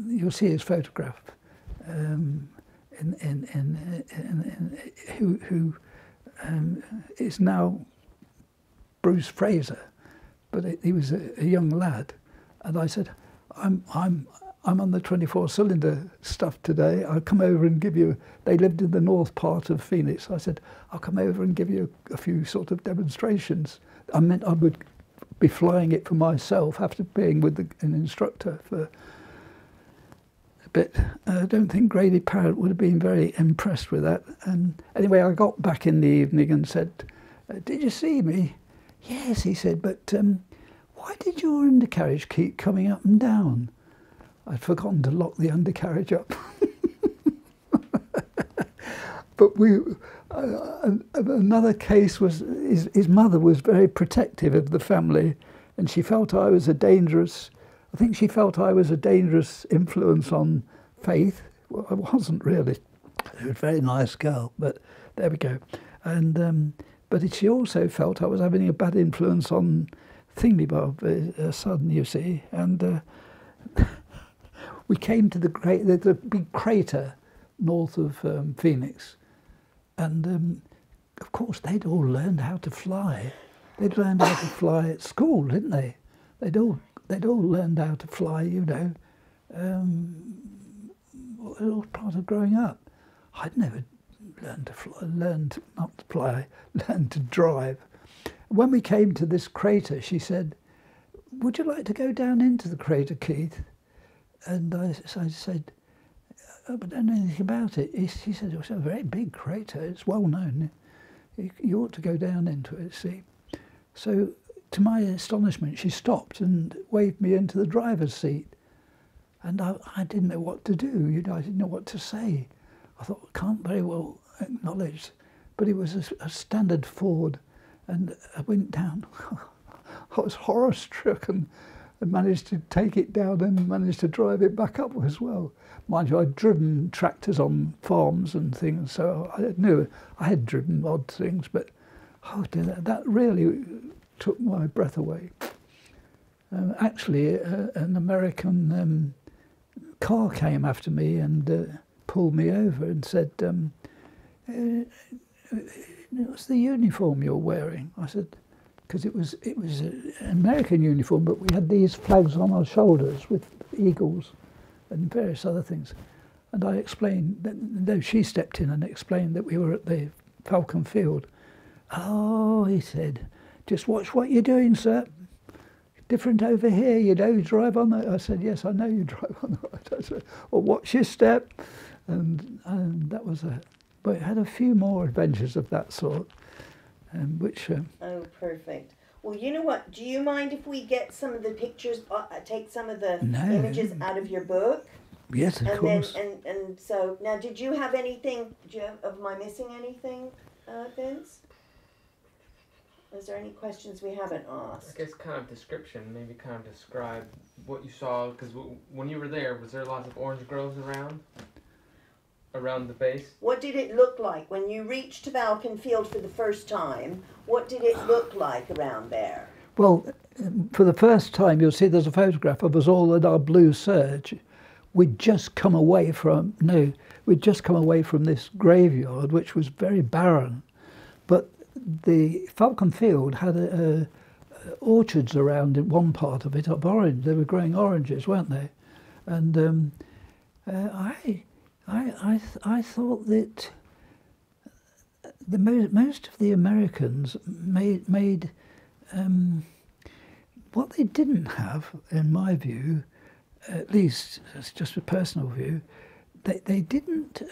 you'll see his photograph, who is now Bruce Fraser, but he was a young lad, and I said, I'm on the 24-cylinder stuff today. I'll come over and give you. They lived in the north part of Phoenix. I said, I'll come over and give you a few sort of demonstrations. I meant I would be flying it for myself after being with an instructor for a bit. I don't think Grady Parrott would have been very impressed with that. And anyway, I got back in the evening and said, did you see me? Yes, he said, but why did your undercarriage keep coming up and down? I'd forgotten to lock the undercarriage up. But another case was his mother was very protective of the family, and she felt I was a dangerous influence on Faith. Well, I wasn't really. She was a very nice girl, but there we go. And but she also felt I was having a bad influence on Thingybob, her son, you see. And we came to the big crater north of Phoenix, and of course they'd all learned how to fly. They'd learned how to fly at school, didn't they? They'd all learned how to fly, you know. It was part of growing up. I'd never learned to drive. When we came to this crater, she said, would you like to go down into the crater, Keith? And I said, I don't know anything about it. She said, it's a very big crater, it's well known. You ought to go down into it, see. So, to my astonishment, she stopped and waved me into the driver's seat. And I didn't know what to do, you know, I didn't know what to say. I thought, I can't very well acknowledge. But it was a standard Ford, and I went down. I was horror-struck and managed to take it down and managed to drive it back up as well. Mind you, I'd driven tractors on farms and things, so I knew I had driven odd things, but oh dear, that really took my breath away. Actually, an American car came after me and pulled me over and said, what's the uniform you're wearing? I said, because it was an American uniform, but we had these flags on our shoulders with eagles and various other things. And I explained, no, she stepped in and explained that we were at the Falcon Field. Oh, he said, just watch what you're doing, sir. Different over here, you know, you drive on the... I said, yes, I know you drive on the right. I said, well, watch your step. And that was a... But it had a few more adventures of that sort, which... Oh, perfect. Well, you know what? Do you mind if we get some of the pictures, take some of the images out of your book? Yes, of course. And so, now, did you have anything, am I missing anything, Vince? Is there any questions we haven't asked? I guess kind of description, maybe kind of describe what you saw, because when you were there, was there lots of orange groves around the base? What did it look like when you reached Falcon Field for the first time? What did it look like around there? Well, for the first time, you'll see there's a photograph of us all in our blue serge. We'd just come away from this graveyard, which was very barren. But the Falcon Field had orchards around in one part of it of orange. They were growing oranges, weren't they? And I thought that most of the Americans made what they didn't have, in my view, at least it's just a personal view, they didn't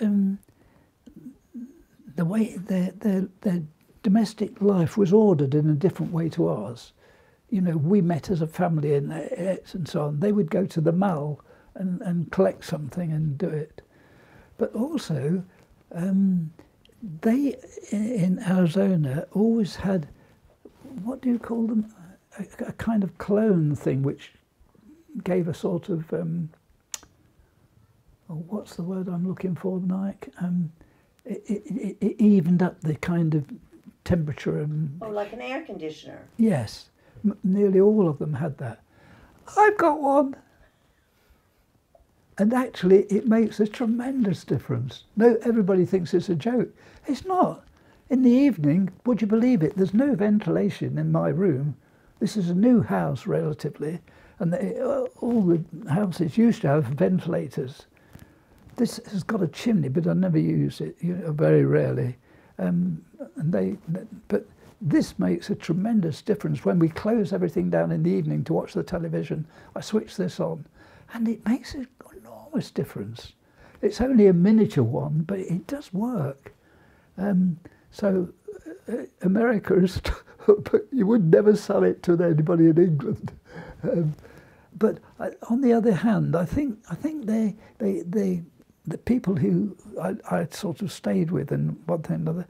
the way their domestic life was ordered in a different way to ours. You know, we met as a family and so on. They would go to the mall and collect something and do it. But also, they in Arizona always had, what do you call them? a kind of clone thing which gave a sort of, what's the word I'm looking for, Nike? It evened up the kind of temperature. And Oh, like an air conditioner. yes, nearly all of them had that. I've got one. And actually, it makes a tremendous difference. No, everybody thinks it's a joke. It's not. In the evening, would you believe it, there's no ventilation in my room. This is a new house, relatively, and all the houses used to have ventilators. This has got a chimney, but I never use it, very rarely. But this makes a tremendous difference. When we close everything down in the evening to watch the television, I switch this on, and it makes an enormous difference. It's only a miniature one, but it does work. America is, but you would never sell it to anybody in England. But on the other hand, I think the people who I sort of stayed with, and one thing or another,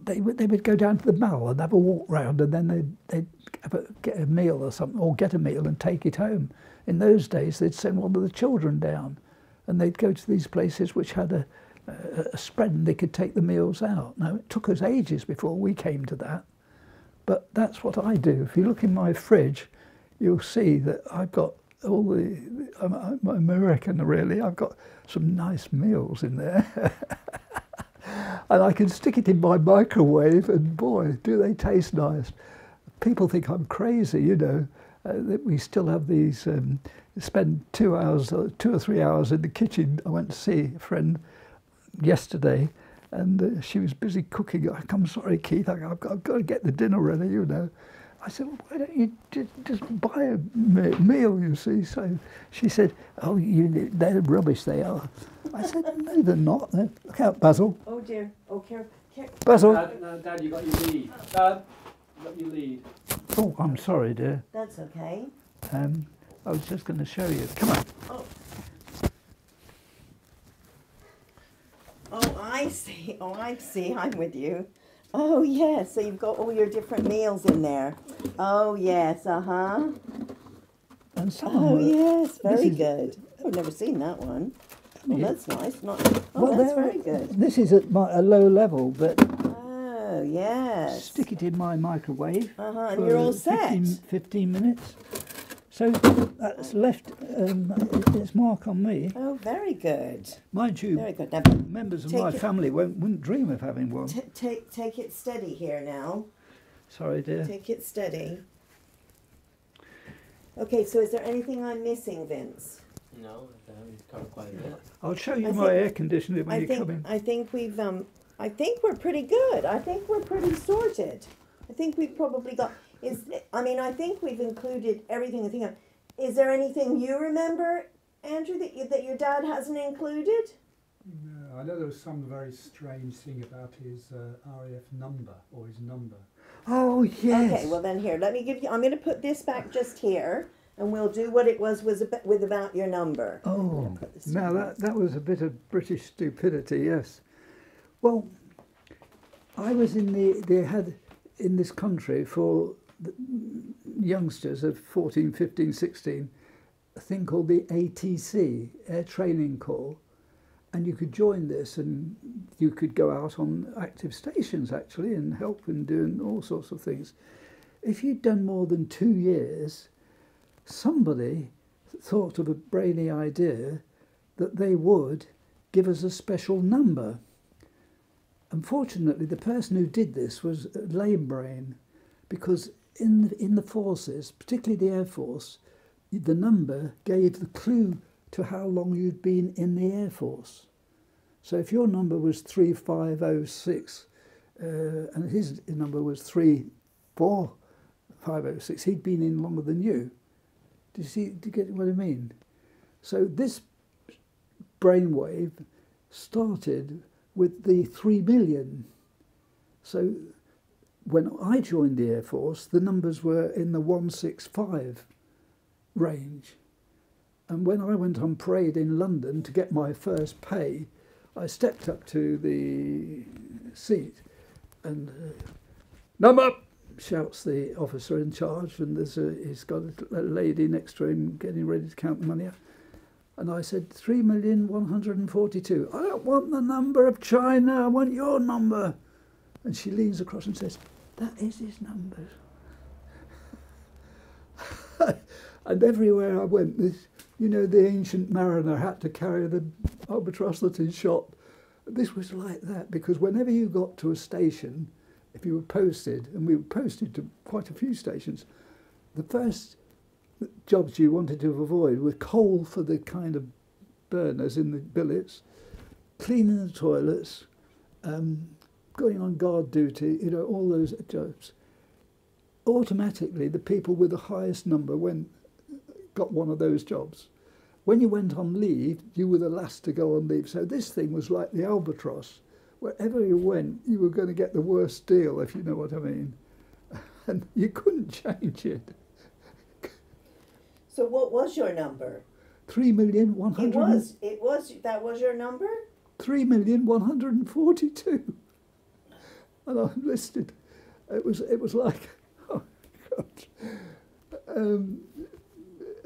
they would go down to the mall and have a walk round, and then they'd get a meal or something, or get a meal and take it home. In those days, they'd send one of the children down, and they'd go to these places which had a spread, and they could take the meals out. Now, it took us ages before we came to that, but that's what I do. If you look in my fridge, you'll see that I've got all the, I'm American really, I've got some nice meals in there. And I can stick it in my microwave, and boy, do they taste nice. People think I'm crazy, that we still have these, spend 2 hours, 2 or 3 hours in the kitchen. I went to see a friend yesterday, and she was busy cooking. I'm sorry, Keith, I've got to get the dinner ready, I said, well, why don't you just buy a meal, you see? So she said, oh, they're rubbish, they are. I said, no, they're not. Look out, Basil. Oh dear. Oh, care. Basil. Dad, you got your lead. Dad, you got your lead. Oh, I'm sorry, dear. That's okay. I was just going to show you. Come on. Oh. Oh, I see. Oh, I see. I'm with you. Oh, yes. So you've got all your different meals in there. Oh, yes. Uh-huh. And some Oh, of them yes. Very is- good. I've never seen that one. Oh, Yeah. that's nice. Not. Oh, well, that's they're- very good. This is at a low level, but Oh, yes. stick it in my microwave. Uh-huh. And for you're all set. 15 minutes. So that's left its mark on me. Oh, very good. Mind you, Very good. Now, members of take my it- family wouldn't dream of having one. take it steady here now. Sorry, dear. Take it steady. Okay, so is there anything I'm missing, Vince? No, we've covered quite a bit. I'll show you I my think- air conditioner when you come in. I think we've I think we're pretty good. I think we're pretty sorted. I think we've probably got I think we've included everything. Is there anything you remember, Andrew, that your dad hasn't included? No, I know there was some very strange thing about his RAF number, or his number. Oh, yes. Okay, well then here, let me give you. I'm going to put this back just here, and we'll do what it was about your number. Oh, Put this now down. that was a bit of British stupidity, yes. Well, I was they had in this country for the youngsters of 14, 15, 16, a thing called the ATC, Air Training Corps, and you could join this and you could go out on active stations actually and help in doing all sorts of things. If you'd done more than 2 years, somebody thought of a brainy idea that they would give us a special number. Unfortunately, the person who did this was lame brain, because in the forces, particularly the Air Force, the number gave the clue to how long you'd been in the Air Force. So if your number was 3506 and his number was 34506, he'd been in longer than you. Do you get what I mean? So this brainwave started with the 3 million. So when I joined the Air Force, the numbers were in the 165 range. And when I went on parade in London to get my first pay, I stepped up to the seat and number shouts the officer in charge, and he's got a lady next to him getting ready to count the money out. And I said, 3,142,000. I don't want the number of China, I want your number. And she leans across and says, that is his number. And everywhere I went, the ancient mariner had to carry the albatross that he shot. This was like that, because whenever you got to a station, if you were posted, and we were posted to quite a few stations, the first jobs you wanted to avoid were coal for the kind of burners in the billets, cleaning the toilets, going on guard duty, all those jobs. Automatically, the people with the highest number got one of those jobs. When you went on leave, you were the last to go on leave. So this thing was like the albatross. Wherever you went, you were going to get the worst deal, if you know what I mean. And you couldn't change it. So what was your number? 3,100,000. That was your number? 3,142,000. And I'm listed. It was like, oh God.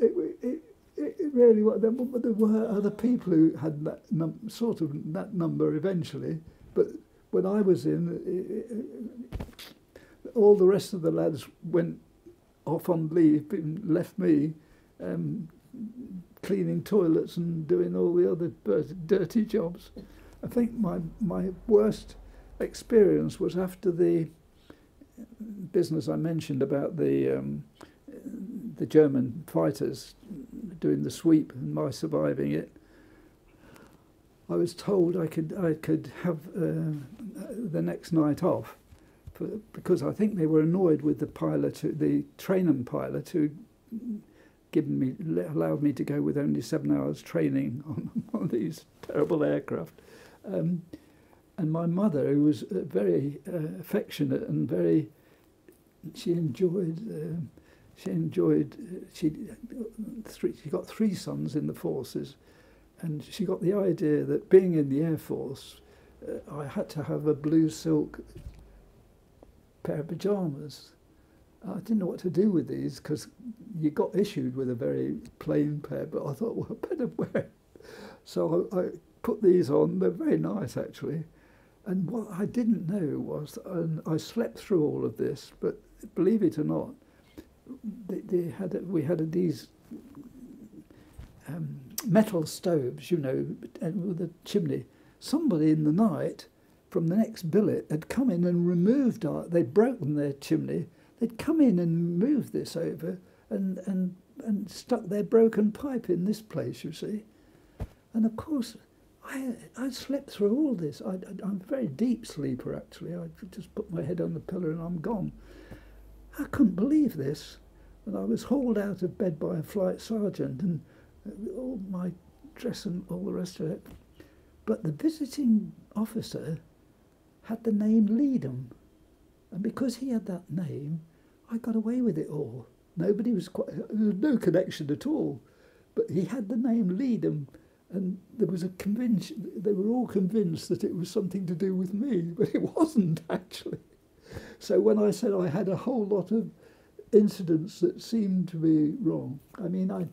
It really was. There were other people who had that that number eventually, but when I was in, all the rest of the lads went off on leave and left me cleaning toilets and doing all the other dirty jobs. I think my worst experience was after the business I mentioned about the German fighters doing the sweep and my surviving it. I was told I could have the next night off because I think they were annoyed with the training pilot who allowed me to go with only 7 hours training on these terrible aircraft. And my mother, who was very affectionate and she got 3 sons in the forces, and she got the idea that being in the Air Force, I had to have a blue silk pair of pyjamas. I didn't know what to do with these because you got issued with a very plain pair, but I thought, well, I better wear it. So I put these on. They're very nice, actually. And what I didn't know was, and I slept through all of this, but believe it or not, we had these metal stoves, with a chimney. Somebody in the night from the next billet had come in and removed they'd broken their chimney. They'd come in and moved this over and stuck their broken pipe in this place, you see. And of course, I slept through all this. I'm a very deep sleeper, actually. I just put my head on the pillow and I'm gone. I couldn't believe this. And I was hauled out of bed by a flight sergeant and all my dress and all the rest of it. But the visiting officer had the name Leedham. And because he had that name, I got away with it all. There was no connection at all. But he had the name Leedham, and there was they were all convinced that it was something to do with me, but it wasn't actually. So when I said I had a whole lot of incidents that seemed to be wrong, I mean, I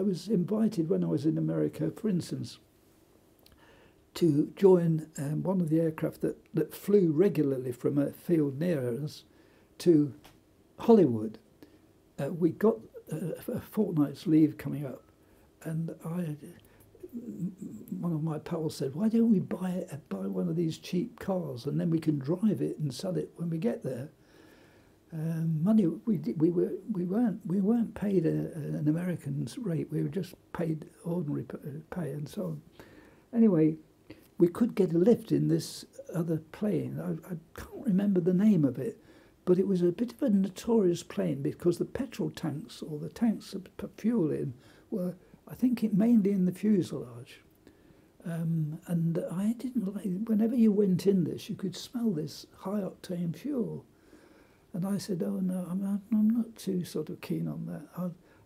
was invited when I was in America, for instance, to join one of the aircraft that flew regularly from a field near us to Hollywood. We got a fortnight's leave coming up, and one of my pals said, "Why don't we buy one of these cheap cars, and then we can drive it and sell it when we get there?" Money we weren't paid an American's rate. We were just paid ordinary pay and so on. Anyway, we could get a lift in this other plane. I can't remember the name of it, but it was a bit of a notorious plane because the petrol tanks, or the tanks to put fuel in, were, I think, mainly in the fuselage. And I didn't like, whenever you went in this, you could smell this high-octane fuel. And I said, "Oh no, I'm not too sort of keen on that.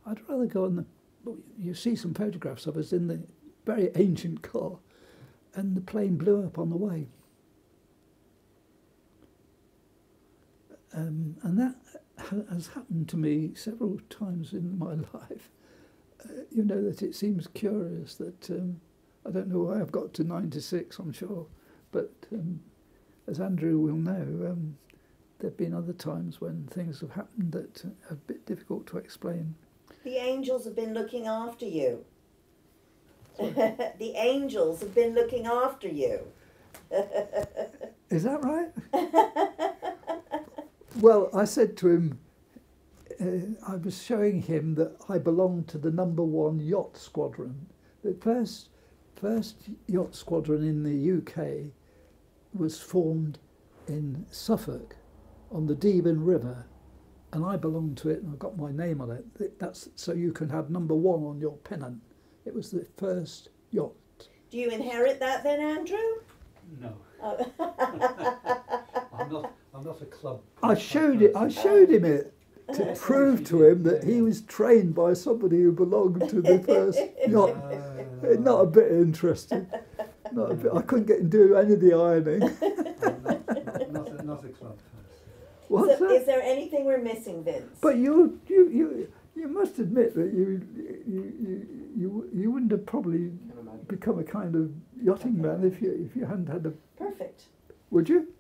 I'd rather go on you see some photographs of us in the very ancient car, and the plane blew up on the way. And that has happened to me several times in my life. You know, that it seems curious that, I don't know why I've got to 96, I'm sure, but as Andrew will know, there have been other times when things have happened that are a bit difficult to explain. The angels have been looking after you. The angels have been looking after you. Is that right? Well, I said to him, I was showing him that I belonged to the #1 yacht squadron. The first yacht squadron in the UK was formed in Suffolk on the Deben River, and I belonged to it, and I got my name on it. That's so you can have #1 on your pennant. It was the first yacht. Do you inherit that then, Andrew? No. Oh. I'm not a club. I showed him it to prove to him that he was trained by somebody who belonged to the first yacht. Not a bit interested. Not a bit. I couldn't get him to do any of the ironing. Not a club person. What's So that? is there anything we're missing, Vince? But you must admit that you wouldn't have probably Can imagine. become a kind of yachting man if you hadn't had a. Perfect. Would you?